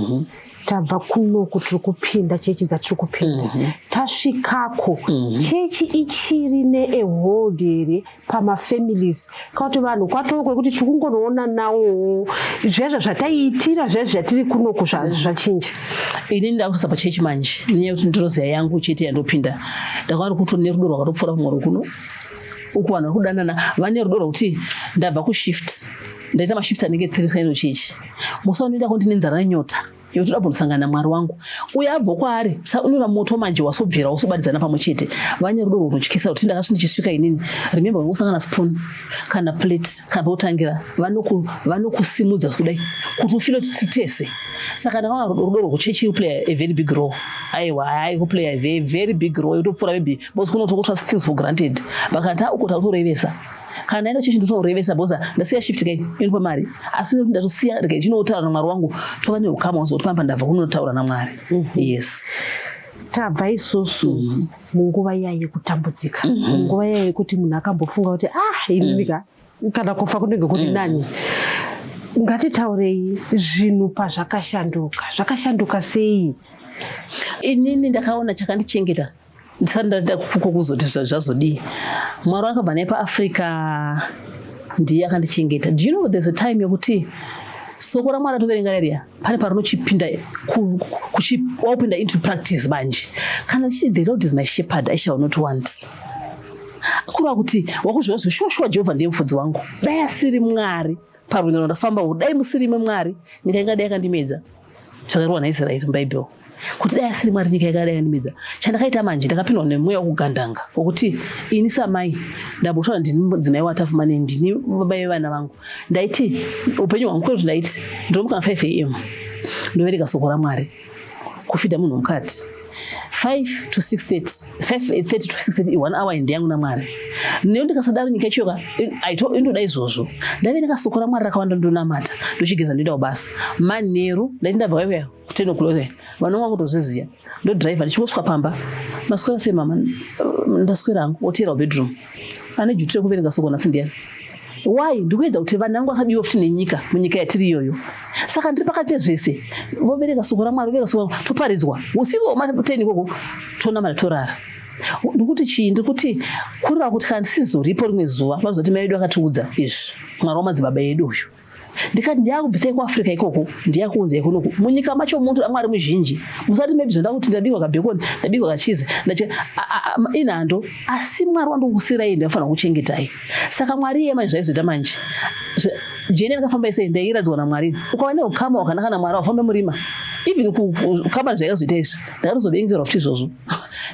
Tabva kunoku tiri kupinda chechi dzatiri kupinda tasvikako chechi ichiri neehold here pamafamilies kuti vanhu kwatoko kwekuti tiri kungonoona nawo zvezvo zvataiitira zvezvo zvatiri kunoku zvachinja. Ini ndakusa pachechi manje nenyaya yekuti ndiroziya yangu chete yandopinda ndakari kuti nerudo rwakatopfuura kumwari kuno uku vanhu vari kudanana vane rudo rwokuti ndabva kushift ndaita mashift anenge 3 kaino chechi musaunoenda kuti ndine nzara nenyota yekuti ndabvosangana naMwari wangu uye abva kwaari unoona moto manje wasobvira wasobatidzana pamwe chete vane rudo rwunotyisa kuti ndakati ndichisvika inini remember kusangana spoon kana plate kana pautangira vanokusimudza kudai kuti ufile tese. Saka ndakaona rudo rwuchechi play a very big role. Aiwa play a very very big role yotopfuura maybe because kunotokutra things for granted vakati uko takutorevesa kana naenda chechi ndotorevesa boza ndasiya shift kai inopa mari asi ndatosiya kai chinotaura naMwari wangu tova neukama wazoti pamba ndabva kunotaura naMwari. Yes. Tabva isusu munguva iya yekutambudzika munguva iya yekuti munhu akambofunga kuti inika kana kufa kunenge kuti nani. Ngatitaurei zvinhu zvakashanduka sei? Inini ndakaona chakandichengeta ndisati ndaita kukuzoti zvazodii. Mwari wakabva naye paAfrica ndiye akandichengeta. Do you know there's a time yekuti soko raMwari atoverenga riya pane parinochipinda wapinda into practice manje kana tichi the Lord is my shepherd I shall not want. Kureva kuti wakuzviona shuwa Jehovha ndiye mufudzi wangu dai asiri Mwari parwendo rwandafamba dai musiri Mwari nyika ingadai yakandimedza. Zvakairwa naIsraeri muBhaibheri kuti dai asiri Mwari nyika ingadai yakandimedza. Chandakaita manje ndakapindwa nemweya wokugandanga wokuti ini samai ndambosvika ndini mudzimai watafumane ndini baba vevana vangu ndaiti upenyu hwangu kwekuti ndaiti ndomuka 5 am ndoverenga soko raMwari kufidha munhu mukati 5 to 6:30 to 6:30 1 hour ndi yangu naMwari. Neo ndikasadaro nyika ichoka indoda izvozvo ndaverenga soko raMwari rakawanda ndonamata ndochigeza ndoenda kubasa manheru ndaiti ndabva kwaikwaya 10 o'clock vanonga kutozviziya ndodhiraivha ndichingosvika pamba maswera sei mama ndaswera hangu otera bedroom ane jutire kuverenga soko nasi ndiyani. Why? Ndikuedza kuti vanhu vangu vasabiwa futi nenyika munyika yatiri iyoyo. Saka ndiri pakati pezvese voverenga soko raMwari voverenga soko toparidzwa usiku hwema10 ikoko tonamata torara. Ndikuti chii ndikuti kureva kuti kana ndisizoripo rimwe zuva vazoti mai edu akatiudza izvi Mwari wamadzibaba edu uyu ndikati ndiyakubvisai kuAfrica ikoko ndiyakuunzai kunoku munyika macho muntu aMwari muzhinji musati maybe zvonda kuti ndabikwa kabhekoni ndabikwa kachizi inhando asi Mwari wandokusirai ndinofanira kuchengetai. Saka Mwari yema zvaizoita manje jeni ndakafamba isei ndairadzwa naMwari ukava neukama wakanaka naMwari wafamba murima even ukama zvaikazoita izvi ndakatozovengerwa futi izvozvo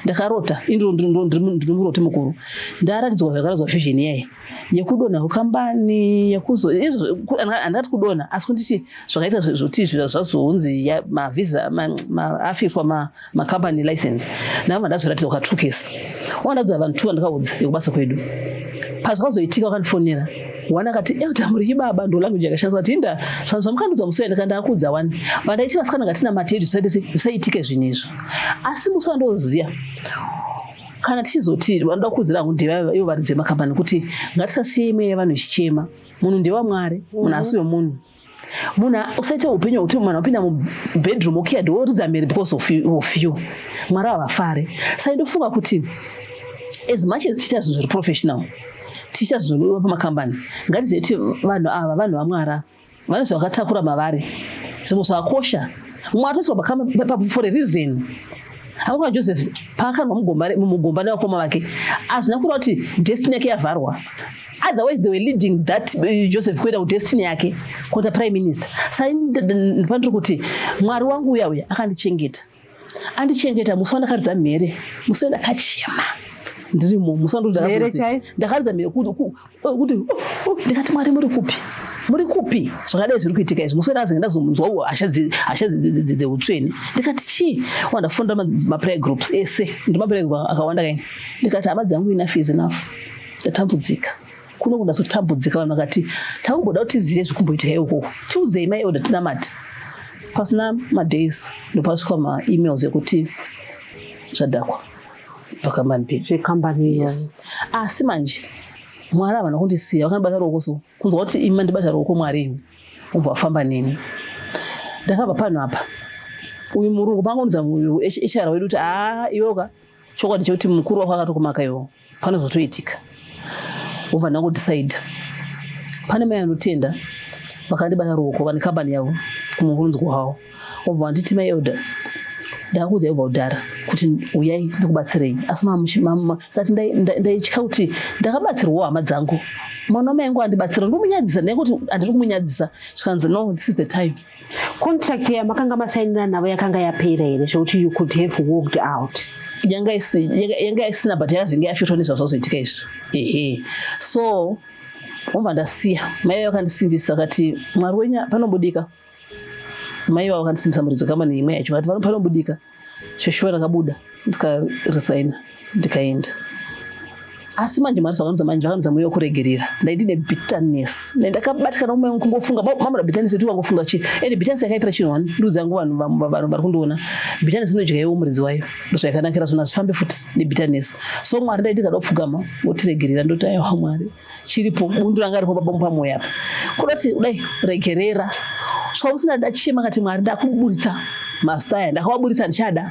ndakarota ndiri muroti mukuru ndaratidzwa zvakaradzwa vision yaye yekudonha kukambani handati kudonha asi kunditi zvakaita zvoti zvazonzi mavisa maafirwa makambani license navo ndazviratidzwa ka 2 case wandadza vanhu 2 vandakaudza yekubasa kwedu pazvakazoitika wakandifonera wana akati tamuri chibaba ndo language yakashandisa kuti inda zvamukandudza musi wenda kandakudza wani vandaiti vasikana ngatina matedu zvisaitike zvinezvo asi musi wandoziya kana tichizoti vanoda kukudzira hangu ndeivo varidzi vemakambani kuti ngatisasiye imwe yevanhu ichichema munhu ndewaMwari munhu asi wemunhu munhu usaita upenyu hwekuti munhu anopinda mubedroom okiyadi woridza mary because of you Mwari havafare. Saka ndofunga kuti as much as tichiita zvinhu zviri professional tichiita zvinhu pamakambani ngatizive kuti vanhu ava vanhu vaMwari vane zvavakatakura mavari zvimwe zvakakosha Mwari for a reason Akwa Joseph paka mugomba na koma wake azvina kureva kuti destiny yake yavharwa. Otherwise they were leading that Joseph kuenda kudestiny yake kuita prime minister. Sai ndipandiri kuti Mwari wangu uya andichengeta musi wandakaridza mhere musi wandakachema ndirimo musi ndakaridza mhere kuti ndikati Mwari muri kupi zvakadai zviri kuitika izvi musi wandazenge ndazonzwawo hasha dzeutsvene ndikati chii wandafunda maprayer groups ese ndimaprayer group akawanda kaini ndikati hama dzangu enough is enough ndatambudzika kuno kundazotambudzika vanhu vakati takumboda kuti tizive zvikumboitika ikoko tiudzei mayoda tinamati pasina madays ndopasvika maemails ekuti zvadhakwa pakambani. Yes. Asi manje Mwari havana kundisiya vakandibata ruoko so kunzwa kuti imi mandibata ruoko Mwari ubva wafamba neni. Ndakabva pano apa uyu murungu pangonudza uyu HR wedu kuti iwoka chokwadi chekuti mukuru wako akatokumaka iwo panozotoitika ubva ndangodecide. Pane mai anotenda vakandibata ruoko vane kambani yavo kumurunzwa wavo ubva wanditi mai Elda ndakuudza ubva kudhara kuti uyai ndikubatsirei asi mama kati ndaitya kuti ndakabatsirwawo hama dzangu mwana wamai angu andibatsira ndomunyadzisa ndaikuti handiri kumunyadzisa zvikanzi no this is the time. Contract yamakanga masainira navo yakanga yapera here zvokuti you could have walked out? Yanga isina but yakazenge yasvotwa nezvazvazoitika izvi. So obva ndasiya mai vakandisimbisa akati Mwari wenyu panombudika. Mai vavo vakandisimbisa muridzo kambani imwe yacho vati panombudika shoshuwa rakabuda ndikaresigna ndikaenda. Asi manje Mwari zvakanudza mweya wekuregerera ndaiti nebitterness ndakabatikana umwe kungofunga mamura bitterness yetu wangofunga chi ende bitterness yakaipira chinhu wani ndudzangu vanhu vari kundoona bitterness inodya iwe muridzi wayo ndozvayakanakira zvona zvifambe futi nebitterness. So Mwari ndaiti ndikada kupfugama wotiregerera ndoti aiwa Mwari chiripo bundu ranga ripo pamwoyo apa kuda kuti kudai regerera usina ndachema kati Mwari ndakuburitsa Masaya ndakawaburitsa ndichada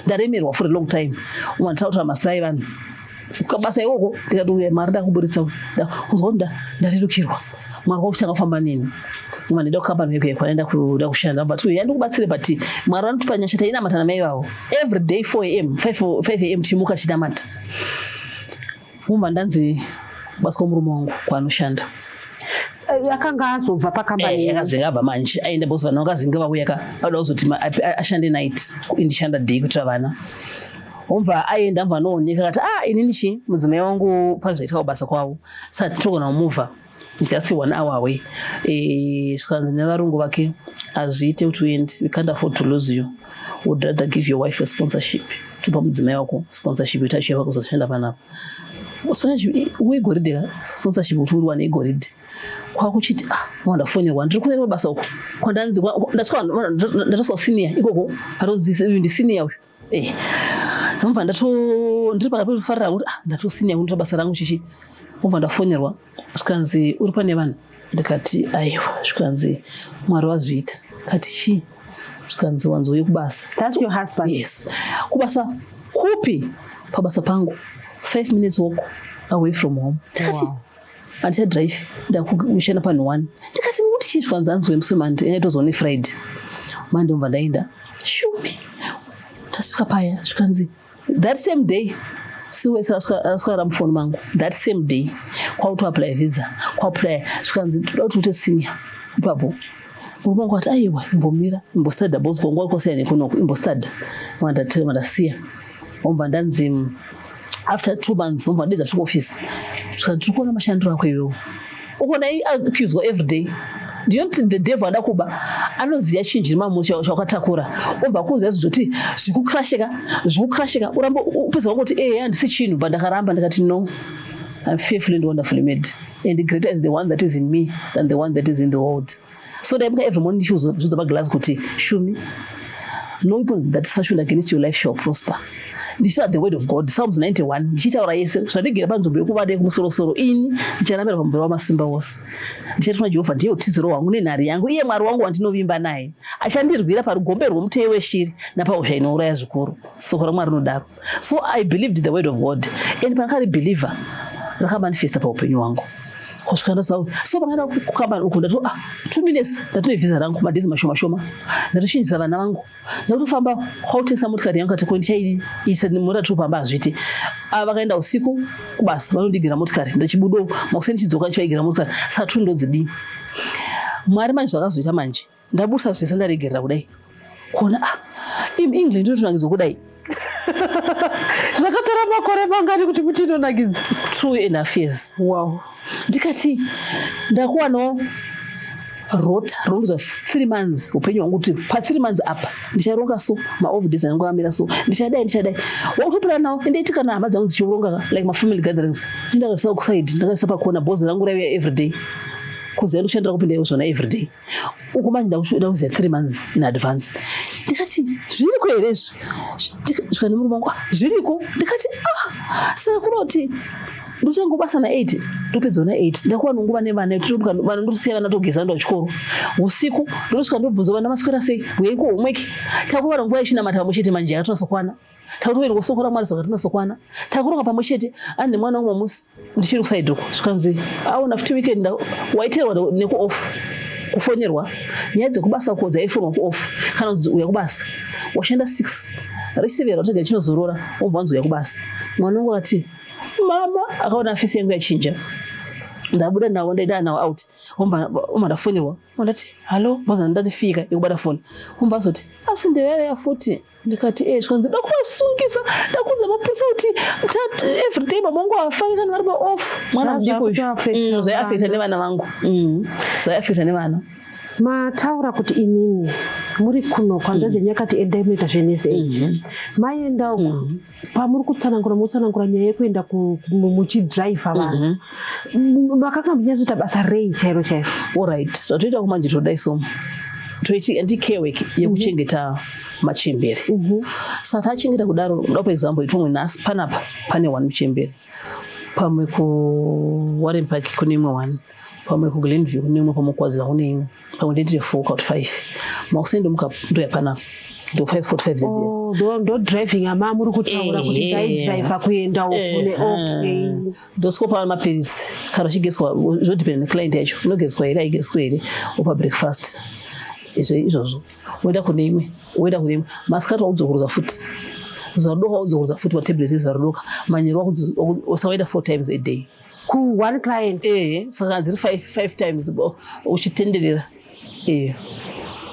ndaremerwa for a long time umanditaura Masai vanhu basa ikoko ndikati Mwari ndakuburitsa uzonda ndarerukirwa Mwari wakuchanga kufamba neni uma ndida kukambani yake kwanaenda kushanda but yandikubatsire but Mwari anotipa nyasha tainamata namai vavo every day 4 am 5 am timuka tichitamata uma ndanzi basika murume wangu kwaanoshanda yakanga azobva pakambani yakazenga abva manje aenda bosi vanhu vakazenga vauya auda kuzoti ashande night indishanda day kuitira vana obva aenda mva nooneka kati inini chi mudzimai wangu panzvaitika basa kwavo saka titogona kumuvha just 1 hour away zvikanzi nevarungu vake hazviite kuti uende we can't afford to lose you would rather give your wife a sponsorship tipa mudzimai wako sponsorship kuti achiva kuzoshanda panapa sponsorship wegoridhe sponsorship kuti uri wane goridhe kwakuchiti wandafonera ndiri kuenda mabasa uko kwandanzi ndataswa senior ikoko atonzi uyu ndi senior uyu ndobva ndiri pakati kufarira kuti ndatosenior kunoita basa rangu chichi obva ndafonerwa zvikanzi uri pane vanhu ndikati aiwa zvikanzi Mwari wazviita kati chii zvikanzi wanzouye kubasa. That's your husband? Yes. Kubasa kupi pabasa pangu 5 minutes walk away from home. Wow. Andicha drive ndakushana pano 1 ndikati muti chii zvikanzi anzwe musi Monday yaitozone Friday Monday obva ndaenda shume tasvika paya zvikanzi that same day siwesaswara mufoni mangu that same day kwakutoapply visa kwakuapply zvikanzi toda kuti uite senior ipapo murume wangu ati aiwa imbomira imbostada bosi kwangu kwakosiyana nekunoko imbostada mandasiya obva ndanzi after 2 months obva ndedza kuofisi zvikanzi tiri kuona mashandiro ako iwewo ukona accuswa every day. Do you know the devil adakuba anoziya chinji rimamusha chakatakura obva kuziya zvoti zvikukrashika uramba upedza wangoti handisi chinhu but ndakaramba ndikati no I'm fearfully and wonderfully made and greater is the one that is in me than the one that is in the world. So ndaimuka every morning ndichizudza paglass kuti shumi no weapon that is fashioned against your life shall prosper. Ndichita the word of God Psalms 91 ndichitaura yese zvandigera panzvimbo yekuvada yekumusoro ini ndichanamira pamuviri wamasimba wose ndichati kuna Jehovha ndiye utiziro wangu nenhare yangu iye Mwari wangu wandinovimba naye achandirwira parugombe rwomuteye weshiri napausha inouraya zvikuru soko raMwari rinodaro. So I believed the word of God and pandakaribeliever rakamanifesta paupenyu hwangu kusvika ndasau so pangana kukamba uko ndati 2 minutes ndatone visa rangu madhizi mashoma ndatoshinjisa vana vangu ndakutofamba kwautengesa motikari yangu kati kondichaidi isa mota topamba azviti vakaenda usiku kubasa vanondigira motikari ndachibudo makuseni chidzoka chivaigira motikari saa 2 ndodzidii mwari manje zvakazoita manje ndabusa zvese ndaregerera kudai kuona England ndotonakidza kudai zvakatora makore mangani kuti muchinonakidza 2.5 years. Wow. Ndikati ndakuwanawo rota rongoza 3 months upenyu wangu kuti pa 3 months apa ndicharonga so maoverdays angu amira so ndichadai wakutopira nawo ndaitika na hama dzangu dzichironga like my family gatherings ndakasa kuside ndakasa pakona boss rangu raiya everyday kuze ndoshandira kupinda izvona everyday uko manje ndauziya 3 months in advance ndikati zviriko here zvikani muri mangu zviriko ndikati saka kunoti ndochangobatsa na 8 ndopedza na 8 ndakuwa nguva nevana vana ndosiya vana togeza ndo chikoro usiku ndosvika ndobvunza vana maswera sei weiko homework takuva nguva yechina mata pamwe chete manje yatonasokwana takutoenda kusokora mwari saka tinasokwana takuronga pamwe chete ane mwana umwe musi ndichiri kusaidhi uko zvikanzi aona futi weekend waiterwa neku off kufonierwa nyaya dzekubasa ko dzaifonwa ku off kana uya kubasa washanda 6 risivera utega chinozorora obva wanzi uya kubasa mwana wangu ati mama akaona afisi yangu yachinja ndabuda nawo ndaida nawo out omba ndafonirwa ndati hallo mbaza ndandifika ikubata phone omba azoti asindewe ya futi ndikati zvikanzi ndakusungisa ndakunza mapurisa kuti everyday mamangu afanye kana vari off mwana mudiko zvaiafekta nevana vangu zvaiafekta nevana mataura kuti inini muri kuno kwandazenyakati endai muita zvenese age maenda uko pamuri kutsanangura nyaya yekuenda muchidhiraivha vanhu makanga munyatsoita basa rei chairo alright zvatoita kumanje todai somo toiti care work yekuchengeta machembere saka tachengeta kudaro ndopa example itomwe nhasi panapa pane 1 muchembere pamwe kuWarren Park kune imwe 1 pamwe kuGlenview kune imwe pamwe kwaZiza kune imwe pamwe ndiri 4 out 5 makusendo mukapoya panapa ndo 5:45 zedi ndo driving ama muri kutaura kuti dai driver kuenda kune okay ndosikopa mapirisi kana chigeswa zvodependa neclient yacho inogeswa here aigeswa here upa breakfast izvozvo woenda kune imwe masikati waudzokuruza futi zarudoka waudzokuruza futi patablet zarudoka manyero usawaita 4 times a day ku one client saka dziri 5 times uchitenderera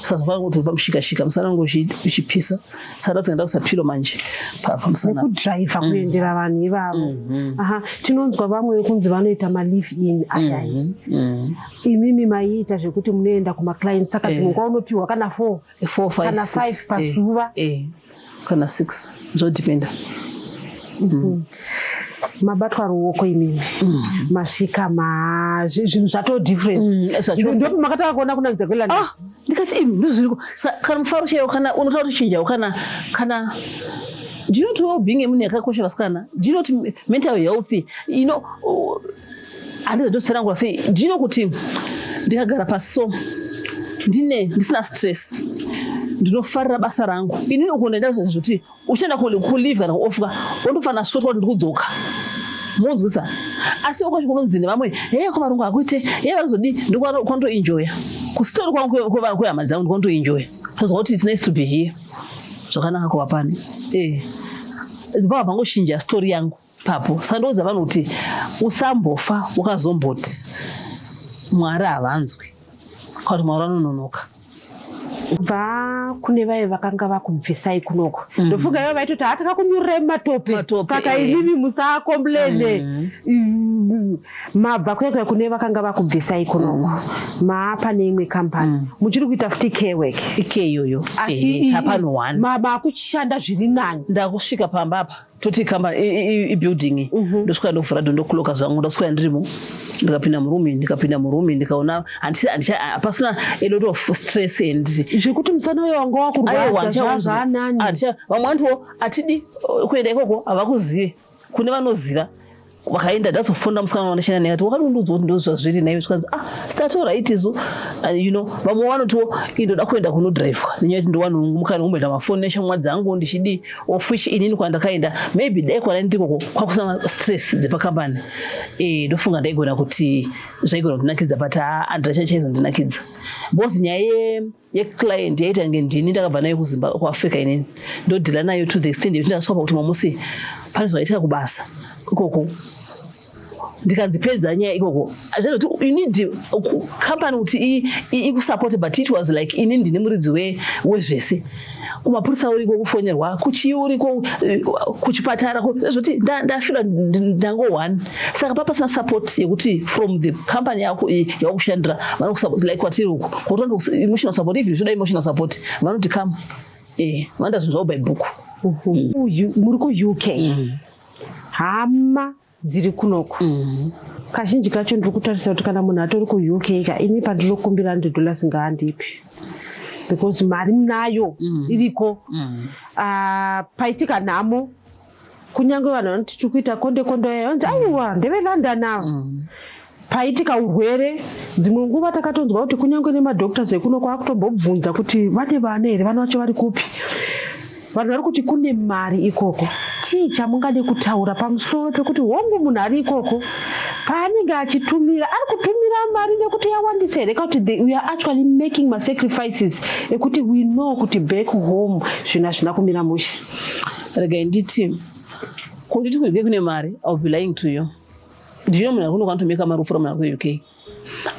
saka vangu kuti pamushika musanango uchipisa saka dzenda kusapilo manje papa musana nekudriver kuendera vanhu ivavo tinonzwa vamwe kunzi vanoita malive in ayai imimi maiita zvekuti munoenda kumaclient saka dzimwe unopiwa kana 4 kana 5 pazuva kana 6 zvodependa mabatwa ruoko imimi masvika zvinhu zvato different ndopo makataka kuona kunanze kwelanda ndikati imi ndozviriko kana mufaro chaiwo kana unotaura kuti chinjawo kana do you know to well-being yemunhu yakakosha vasikana do you know to mental health handizatosirangura sei do you know kuti ndikagara pasi so ndisina stress ndinofarira basa rangu inini uko ndaenda kuti uchienda kulive kana kuofuka wondofanira sweta kuti ndikudzoka munzwisa asi ukashikunonzine vamwe kuvarungu akuite varizodi ndikwantoenjoya kusitori kwangu kwehama dzangu ndikwantoenjoya tozwa kuti it's nice to be here zvakanaka kuwapani baba pangoshinja stori yangu papo saka ndoudza vanhu kuti usambofa wakazomboti mwari havanzwi kuti mwari anononoka bva kune vaya vakanga vakubvisai kunoko ndofunga ivo vaitoti hatakakunyurirei matope saka inini musaakomblene mabva kwega kune vakanga vakubvisai kunoko maapa neimwe kambani muchiri kuita futi care work iyoyo tapano 1 makushanda zviri nani ndakusvika pamba apa toti ibuilding ndosvika ndovhura ndokuloka zvangu ndasvika ndirimo ndikapinda murume ndikaona pasina a lot of stress and zvekuti musana uyo wanga wakurwadza vamwe vantuwo atidi kuenda ikoko havakuzive kune vanoziva wakaenda ndazofunda musikana wanashanda naye ati wakadondodzwa kuti ndozva zviri naye tikazi sitatora itizo vamwe vanotiwo indoda kuenda kunodhiraivhwa nenyaya kuti ndiwanumukana kumboenda mafoni neshamwa dzangu ndichidi of which inini kwandakaenda maybe dai kwana ndikoko kwakusana stress dzepakambani ndofunga ndaigona kuti zvaigona kundinakidza but andichaizondinakidza because nyaya yeclient yaita nge ndini ndakabva nayo kuafrica inini ndodhila nayo to the extent yekuti ndasvika pakuti mamusi pane zvaitika kubasa ikoko ndikanzipedza nyaya ikoko azvinoti you need company kuti ikusupport but it was like ini ndine muridzi wezvese kumapurisa uriko kufonyerwa kuchiuriko kuchipatara zvoti ndashuda ndango one saka papasina support yekuti from the company yako yakushandira vanokusupport like kwatiri uku kuti emotional support if you should emotional support vanoti come vanda zvinhu zvavo by book muri ku-UK hama dziri kunoko kazhinji kacho ndiri kutarisa kuti kana munhu atori ku-UK ka ini pandinokumbira $100 ngaandipi because mari nayo iriko paitika nhamo kunyange vanhu vanoti tiri kuita konde yayo nzi aiwa ndevelondon ava paitika urwere dzimwe nguva takatonzwa kuti kunyange nemadoctors ekunoko akutobvunza kuti vane vana here vana vacho vari kupi vanhu vari kuti kune mari ikoko chii chamungade kutaura pamusoro pekuti hongu munhu ari ikoko paanenge achitumira ari kutumira mari nekuti yawandisa here kuti we are actually making masacrifices ekuti we know kuti back home zvinhu hazvina kumira mushe regai nditi kuti tikunge kune mari I'll be lying to you ndino munhu akuno kwanotomeka mari upfuura munhu ari ku-UK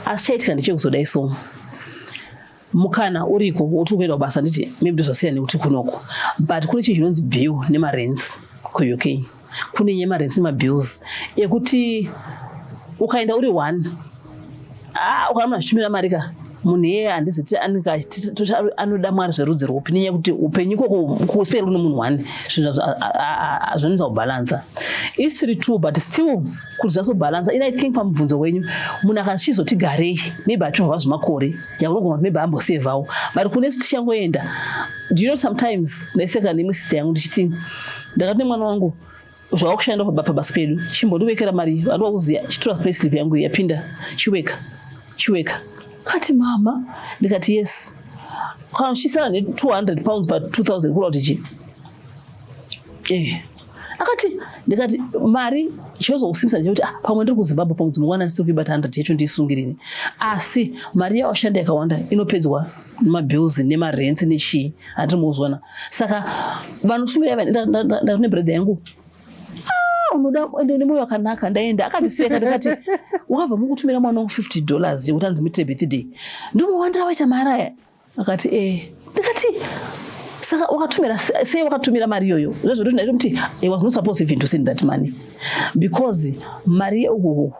asi chaitika ndechekuzodai so mukana uriko wokuti kuenda kubasa nditi maybe ndozvasiyana nekuti kunoko but kune chinhu chinonzi bill nemarents ku-UK kune nyaya yemarents nemabills ekuti ukaenda uri one ukaona achitumira mari ka munhu iyeye handiziti anoda mwari zverudzi rwupi nenyaya yekuti upenyu ikoko kuspera kune munhu one zvinhu zvinoza kubhalansa isiri true but still kuti zvasobhalansa ina I think pamubvunzo wenyu munhu akachizoti garei maybe achiova zvemakore yakunogona kuti maybe ambosevhawo but kune tichangoenda do you know sometimes ndaiseka nemwe sister yangu ndichiti ndakati nemwana wangu zvavakushanda pabasa pedu chimbondiwekera mari vanova kuziya chitora payslip yangu yapinda chiweka kati mama ndikati yes kana chisara ne200 pounds pa 2000 kula kuti ndikati mari chozousimisa ndechekuti pamwe ndiri kuzimbabwe pamudzi mungwana ndisiri kuibata 100 yacho ndiisungirire asi mari yaoshanda yakawanda inopedzwa nemabills nemarents nechii handiri muuzwana saka vanotumira ndarine brother yangu unoda nemoyo wakanaka ndaenda akandiseka ndikati wakabva mukutumira mwana wangu $50 yekuti anzi muite birthday ndomawanda waita mari aya akati ndikati saka wakatumira sei wakatumira mari iyoyo zvezvoti ndaito kuti I was not supposed even to send that money because mari yeuku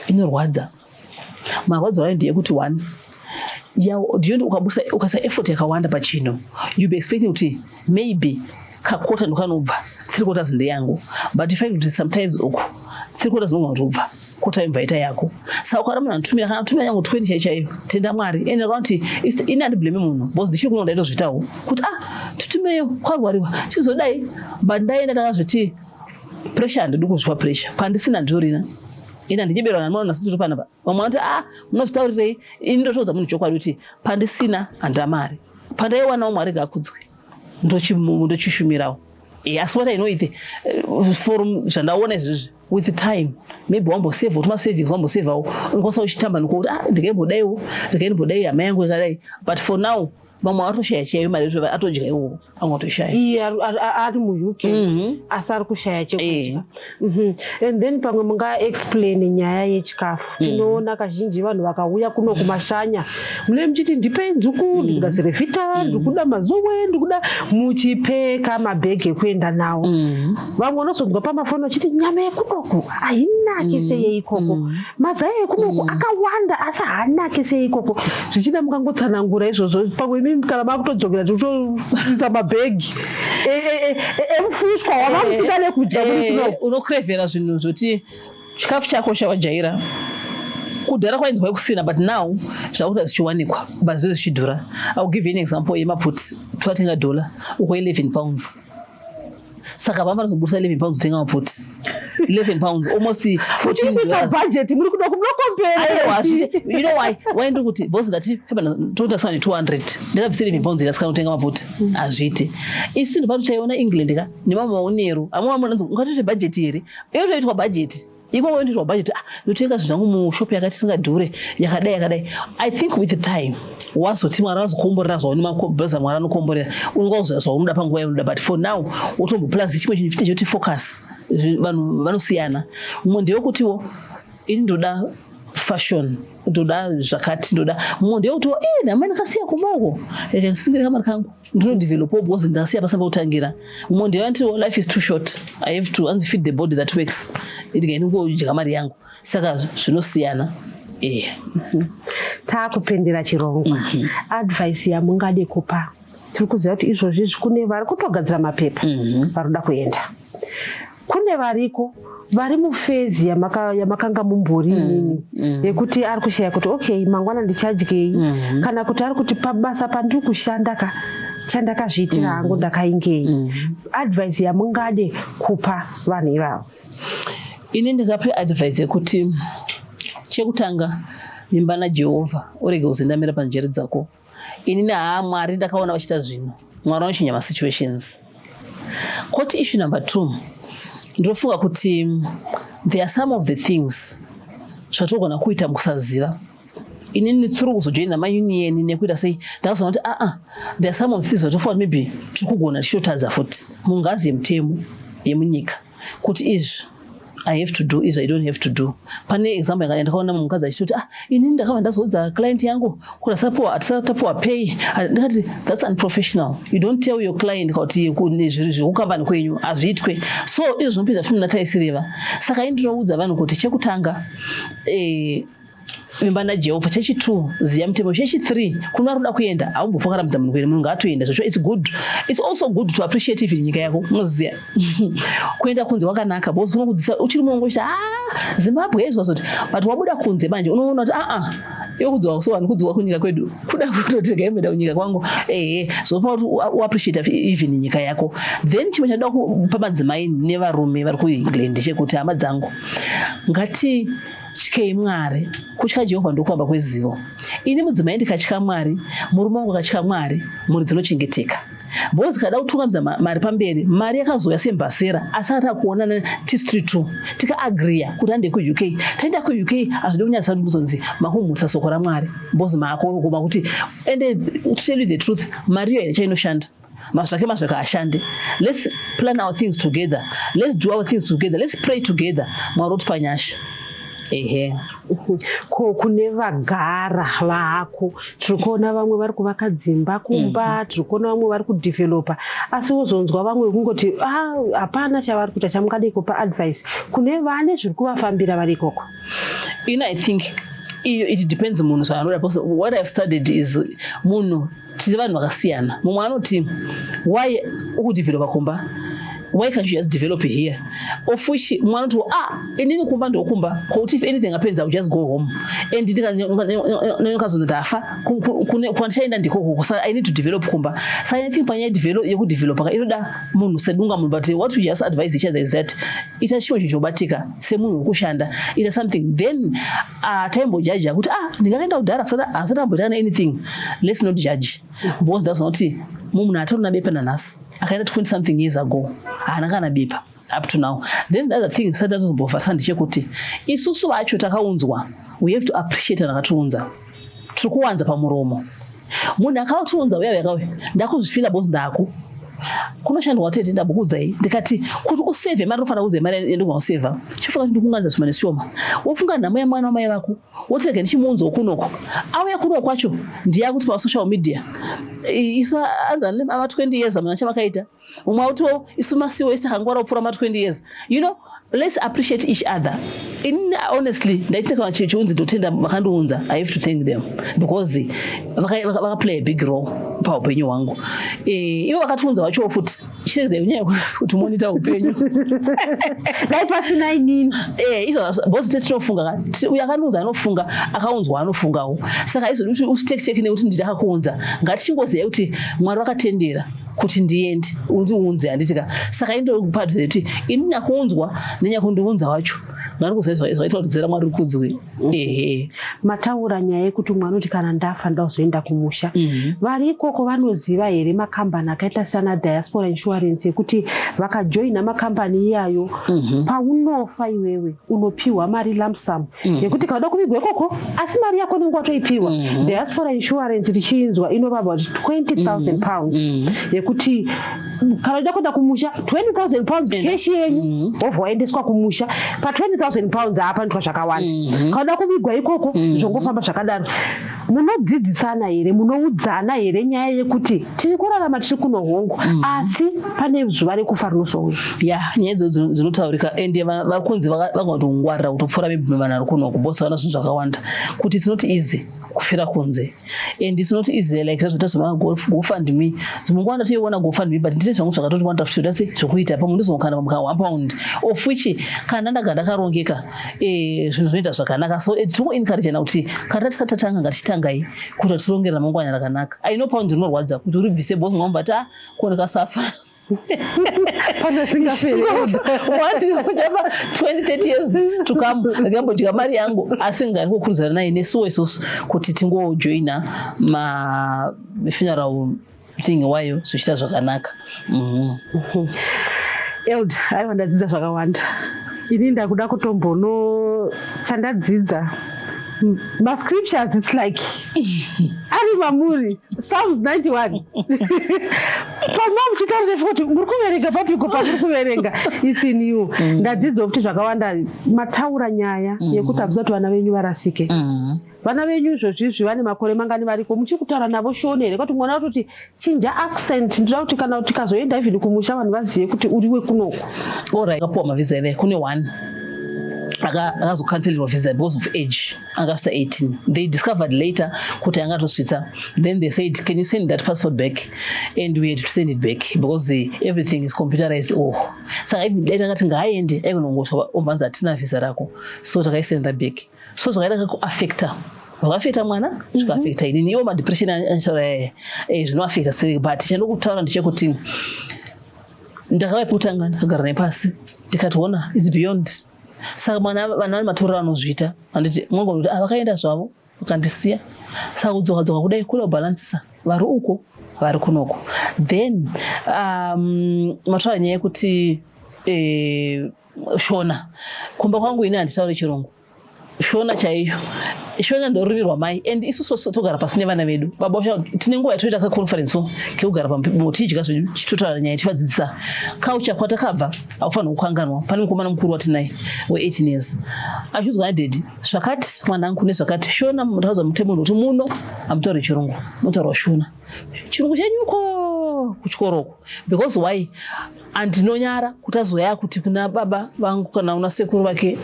inorwadza marwadzo ayo ndeyekuti one ndiyo ukasa effort yakawanda pachino you be expecting kuti maybe kakota ndokanobva 3 quarters ndeyangu but if I do sometimes uku 3 quarters ndongandobva kota imvaita yako saka ukara munhu anotumira kana tumira yangu 20 chaichaiyo tenda mwari ende kuti ini handiblame munhu because ndichiri kuno ndaitozvitawo kuti tutumeyo kwarwariwa chizodai but ndaenda takazviti pressure handidi kuzvipa pressure pandisina ndorina ina ndichiberwa namwana nasitiri panapa vamwe vanoti munozvitaurirei ini ndotoudza munhu chokwadi kuti pandisina handamari pandaiwanawo mwari gakudzwe ndochishumirawo asi what I know is for zvandaona izvizvi with the time maybe wambosevha utuma savings wambosevhawo unokwanisa uchitamba nokuti ndikaimbodai hama yangu yakadai but for now vamwe vatoshaya chaiyo mari yezvo atodya iwowo amwe atoshaya iye ari mu-UK asi ari kushaya chekudya and then pamwe mungaexplain nyaya yechikafu tinoona kazhinji vanhu vakauya kuno kumashanya mune muchiti ndipei nzuku ndikuda zirevhita ndikuda mazowe ndikuda muchipeka mabhegi ekuenda nawo vamwe unozonzwa pamafoni vachiti nyama yekunoku hainaki seyeikoko mazai ekunoku akawanda asi haanaki seyeikoko zvichida mukangotsanangura izvozvo pamwe kana makutodzokera tikutoisa mabhegi emufuswa wavamusika nekudya unokrevhera zvinhu zvoti chikafu chako chawajaira kudhara kwainzwa kusina but now zvakuta zvichiwanikwa but zvezvo zvichidhura I'll give you an example yemaputi twatenga $1 uko 11 pounds saka vamva zobusa 11 pounds utenga maputi £11, almost 14 dollars. Budget, muri kuda You know why? Why do kuti boss that total sound 200. Ndakabvisira £11 ndasika kutenga mafuta. Azviti. Isi ndopatu chaiona England ka nemama uneru. Amwe anonzi ngatoite budget here. Iyo toitwa budget. Iko ngoitwa budget. Ndotenga zvangu mu shop yakati singadhure yakadai. I think with the time wasoti mwara wazokomborera zvaoni mabhaza mwara anokomborera unongauzoya zvaumuda panguva yaunoda, but for now utombo plus chimwe chinhu choti focus vanhu vanosiyana. Mumwe ndeyokutiwo ini ndoda fashion, ndoda zvakati, ndoda mumwe ndeyokutiwo nama ndakasiya kumauko ndisungira kamari kangu ndinodevelopa because ndasiya pasamba kutangira. Mumwe ndeyantiwo life is too short, I have to feed the body that works ndingainongodya mari yangu, saka zvinosiyana. Takupindira chirongwa. Advice yamungade kupa. Tiri kuziva kuti izvozvi kune vari kutogadzira mapepa varikuda kuenda. Kune variko vari mufezi yamakanga mumbori inini yekuti ari kushaya kuti okay mangwana ndichadyei, kana kuti ari kuti pabasa pandiri kushanda ka chandakazviitira hangu ndakaingei. Advice yamungade kupa vanhu ivavo. Ini ndikape advice yekuti chekutanga imba naJehovha urege kuzendamira panjere dzako. Ini Mwari ndakaona vachita zvinhu, Mwari anochinya masituations. Koti issue number 2 ndofunga kuti there are some of the things zvatogona kuita mukusaziva. Inini tsuru kuzojoina maunion nekuita sei ndakazoona kuti there are some of the things zvatofunga maybe tiri kugona tichitotadza futi mungazi yemutemo yemunyika kuti izvi I have to do is I don't have to do. Pane example ndakaona mukadzi achitoti inini ndakava ndazoudza client yangu kuti asatapuwa pay. Ndakati that's unprofessional. You don't tell your client kuti zvekukambani kwenyu azviitwe. So izvo zvinopedza zvinonataisireva. Saka ini ndinoudza vanhu kuti chekutanga imba naJehovha. Chechi2 ziya mutemo. Chechi3 kuna ruda kuenda aumbofangaramidza munhu kuenda, munhu ngaatoenda zvacho. It's good. It's also good to appreciate even nyika yako unoziya kuenda kunze wakanaka because kunokudzisa uchiri munongosha Zimbabwe izwa zoti but wabuda kunze manje unoona kuti yokudziwa so vanhu kudziwa kunyika kwedu kuda kutotega emeda kunyika kwangu zopa kuti uappreciate even nyika yako. Then chimwe chinoda kupa madzimai nevarume vari kuEngland chekuti hama dzangu ngati tyei Mwari. Kutya Jehovha ndokuamba kwezivo. Ini mudzimai ndikatya Mwari, murume wangu akatya Mwari, mhuri dzinochengeteka. Because kada kutungamidza mari pamberi, mari yakazouya sembasera asi atakuonana tisi2 tikaagriya kuti ande kuUK. Taenda kuUK hazvidi kunyadzisa kuti muzonzi makumhurisa soko raMwari because maakogoma kuti ende to tell you the truth mari iyo chinoshanda. Mazvake ashande. Let's plan our things together. Let's do our things together. Let's pray together. Mwari otipa nyasha. Kune vagara vako tiri kuona vamwe vari kuvaka dzimba kumba, tiri kuona vamwe vari kudevelopa, asi wozonzwa vamwe kungoti hapana chavari kuita chamungade kupa advice kune vane zviri kuvafambira vari ikoko. I think it depends munhu zvaanoda. What I've studied is munhu tiri vanhu vakasiyana. Mumwe anoti why ukudevelopa kumba, why can't you just develop it here? Of which one to inini kumba ndokumba. If anything happens, I'll just go home. And so I need to develop kumba. So I think when you develop, you could develop. But what we just advise each other is that it's a show you batika. Semu kushanda. It is something. Then time will judge. Anything. Let's not judge. Because that's not it. Akaenda 20 something years ago haanakana bipa up to now. Then the other thing sada zombofa ndechekuti isusu vacho takaunzwa, we have to appreciate vakatiunza. Tiri kuwanza pamuromo. Munhu akatiunza uya yakawe ndakuzvifila bosi ndako kunoshandwa tete ndabukudzai ndikati kuti usave mari unofana kuze mari ndingauseva chifunga kuti kunganza zvimwe neshoma wofunga nhamo yamwana wamai vako wotega ndichimunzo ukunoko auya kuno kwacho ndiya kuti pa social media isu anzani ama 20 years amuna chavakaita umwe auto isu masiwo isi hangwara upura ma 20 years. You know, let's appreciate each other. honestly ndaita kana chiunzi ndotenda vakandiunza I have to thank them because vaka play a big role paupenyu hwangu. Ivo vakatiunza vacho futi chireze kunyaya kuti monitor upenyu dai pasina inini izvo bosi tetinofunga uyo akandiunza anofunga akaunzwa anofungawo saka izvo utiteki nekuti nditakakuunza ngatichingoziva kuti Mwari vakatendera kuti ndiende undiunze handitika saka indopadza kuti ini nyakuunzwa nenyakundiunza wacho ngarikuzoita kuti dzera Mwari kudziwe. Mataura nyaya yekuti mwana kuti kana ndafa ndazoenda kumusha vari ikoko vanoziva here makambani akaita sana Diaspora Insurance yekuti vakajoina makambani iyayo paunofa iwewe unopiwa mari lump sum yekuti kada kuvigwa ikoko asi mari yako nenguva toipiwa. Diaspora Insurance richinzwa inovabva kuti 20,000 pounds yekuti kana ida kuenda kumusha 20,000 pounds keshi yenyu obva waendeswa kumusha pa 20,000 pounds hapandwa zvakawanda. Kana kuvigwa ikoko zvongofamba zvakadaro. Munodzidzisana here munoudzana here nyaya yekuti tiri kurarama tiri kuno hongu asi pane zuva rekufa rinozouya. Nyaya idzodzo dzinotaurika ende vakunzi vakangotongwarira kutopfuura vanhu kuno kubosa vana zvinhu zvakawanda kuti it's not easy kufira kunze and it's not easy like zvazvotazvoma GoFundMe dzimwe nguva toiona GoFundMe but ndine zvangu zvakatoti wanda kutoda sei zvokuita pamwe ndizokana pamuka £1 of which kana ndaga ndakarongeka zvinhu zvinoita zvakanaka so tino encourage na kuti kana tisatanga ngatitangai kuti tirongerera ramangwana rakanaka. I know pound rinorwadza kuti uribvise boss ngomba ta kuoneka safa pana singafeli what kutamba 20-30 years to come ngambodya mari yangu asi ngari kukurudzana naye nesuwo isusu kuti tingojoina ma funeral thing wayo zvichita zvakanaka. Eld aiwa ndadzidza zvakawanda ini ndakuda kutombono chandadzidza scriptures it's like ari mamuri Psalms 91 pamwe muchitaura kuti muri kuverenga papiko pamuri kuverenga it's in you. Ndadzidza kuti zvakawanda mataura nyaya yekuti habvisa kuti vana venyu varasike. Vana venyu izvozvizvi vane makore mangani variko muchikutaura navo shone here kuti mwana kuti chinja accent ndira kuti kana kuti kazoenda even kumusha vanhu vazive kuti uriwe kunoko. Alright, akapuwa mavisa here kune one akazocancelirwa visa because of age after 18. They discovered later kuti angatosvitsa. Then they said can you send that passport back and we had to send it back because everything is computerized. Saka even later ngati ngaaende aikunongosva obvanza hatina visa rako so takaisenda back so zvakaita kuaffecta zvakaafecta mwana zvikaafecta inini iwo madepression anshara zvinoafecta sei but chandokutaura ndechekuti ndakavaipotanga ndakagara nepasi ndikationa it's beyond. Saka vana vane matorero anozviita handiti mwangu kuti vakaenda zvavo vakandisiya saka kudzoka kudai kuda kubhalansisa vari uko vari kunoko. Then mataura nyaya yekuti shona kumba kwangu ini handitaure chirungu shona chaiyo shona ndorurimi rwamai and isusu togara pasi nevana vedu baba tine nguva yatoita kaconference kekugara pamotidya zvenyu chitotaura nyaya tivadzidzisa culture kwatakabva akufanira kukanganwa. Pane mukomana mukuru watinaye we18 years achiudzwa nadhedhi zvakati mwanangu nezvakati shona mutaudza mutemunhu kuti muno hamutauri chirungu mutaurwa shona chirungu chenyuko kuchikoroko because why andinonyara kuti azoya kuti kuna baba vangu kana una sekuru vake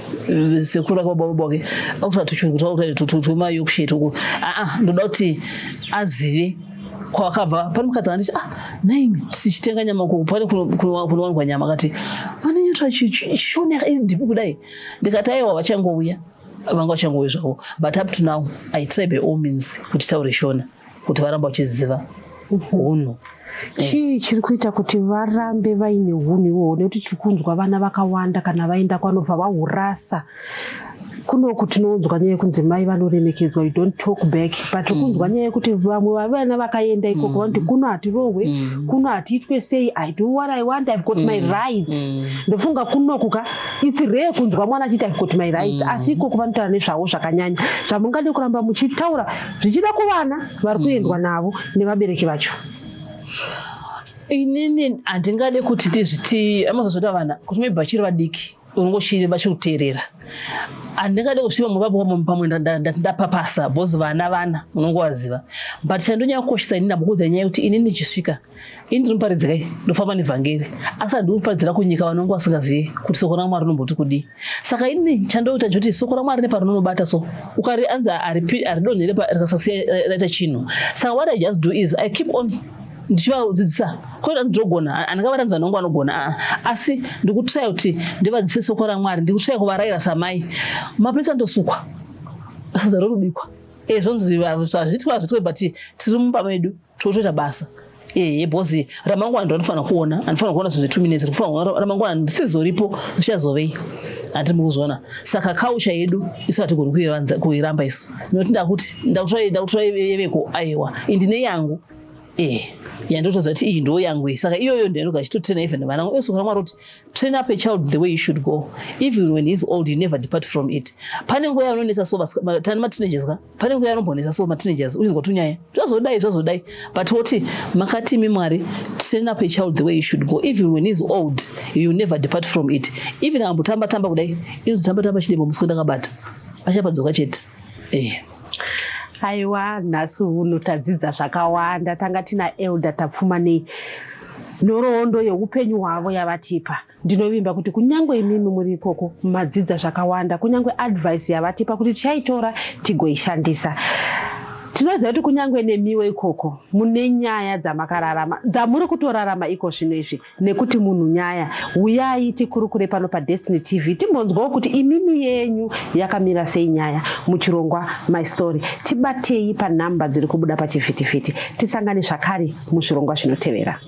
baba vake akuti tuchurungu tutuma yokushetu ndoda kuti azive kwakabva. Pane mukadzi anditi naimi tichitenga nyama pane kunowanikwa nyama akati vanonyatra chishona yakadhipi kudai ndikati aiwa vachangouya vanga vachangouya zvavo but up to now I try by all means kuti taure shona kuti varamba vachiziva hunhu. Chii chiri kuita kuti varambe vaine hunhu iwoho nekuti tiri kunzwa vana vakawanda kana vaenda kwanobva vahurasa kunoku tinounzwa nyaya yekunzi mai vanoremekedzwa you don't talk back but kunzwa nyaya yekuti vamwe vana vakaenda ikoko vanoti kuno hatirongwe kuno hatiitwe sei I do what I want I've got my rights. Ndofunga kunoku it's rare kunzwa mwana achiti I've got my rights asi ikoko vanotaura nezvavo zvakanyanya zvamungade kuramba muchitaura zvichida kuvana vari kuendwa navo nevabereki vacho. Inini handingade kuti ndizviti amazozvota vana kuti maybe vachiri vadiki unongochiri vachikuteerera handingade kusviva muvapo pamwe ndapapasa bhozi vana munongovaziva but chandonyanya kukoshesa inini ndambokudza nyaya yekuti inini ndichisvika ini ndinoparidza kai ndofamba nevhangeri asi handikuparidzira kunyika vanonge vasingazivi kuti soko ramwari rinomboti kudii saka inini chandoita nchoti soko ramwari neparinonobata so ukari anzi haridonhere rikasasiya raita chinhu saka what I just do is I keep on ndichivadzidzisa kwete ndinogona handingavaranza nongo anogona asi ndikutrai kuti ndivadzise soko ramwari ndikutrai kuvarayira samai mapurisa ndosukwa sadza rorubikwa zvonzivazvitwa but tiri mumba medu totoita basa bhozi ramangwana ndo anofanira kuona anofanira kuona zvinhu zve2 minutes kufanira ramangwana ndisizoripo zvichazovei hati mukuzviona saka kausha yedu isu hatigoni kuiramba isu nekuti ndakutora yeveko aiwa indine yangu yandotoza kuti iyi ndo yangu iyi saka iyoyo ndinoga chitotraina even vanangu soko ramwari kuti train up a child the way you should go even when he is old you never depart from it pane nguva yaunonesa so tani mateenagers ka pane nguva yanombonesa so mateenagers uizwa kuti unyaya zvazodai but woti makati imi Mwari train up a child the way you should go even when he is old you never depart from it even ambotamba kudai inozotamba chidembo musi kwendakabata achapadzoka chete aiwa nhasi uno tadzidza zvakawanda tanga tina elder tapfuma nhoroondo yeupenyu hwavo yavatipa ndinovimba kuti kunyange imimi muri ikoko madzidza zvakawanda kunyange advice yavatipa kuti tichaitora tigoishandisa tinoziva kuti kunyange nemiwo ikoko mune nyaya dzamakararama dzamuri kutorarama iko zvino izvi nekuti munhu nyaya uyai tikurukure pano paDestiny TV timbonzwawo kuti imimi yenyu yakamira sei nyaya muchirongwa My Story tibatei panhamba dziri kubuda pachivhitivhiti tisangane zvakare muzvirongwa zvinotevera.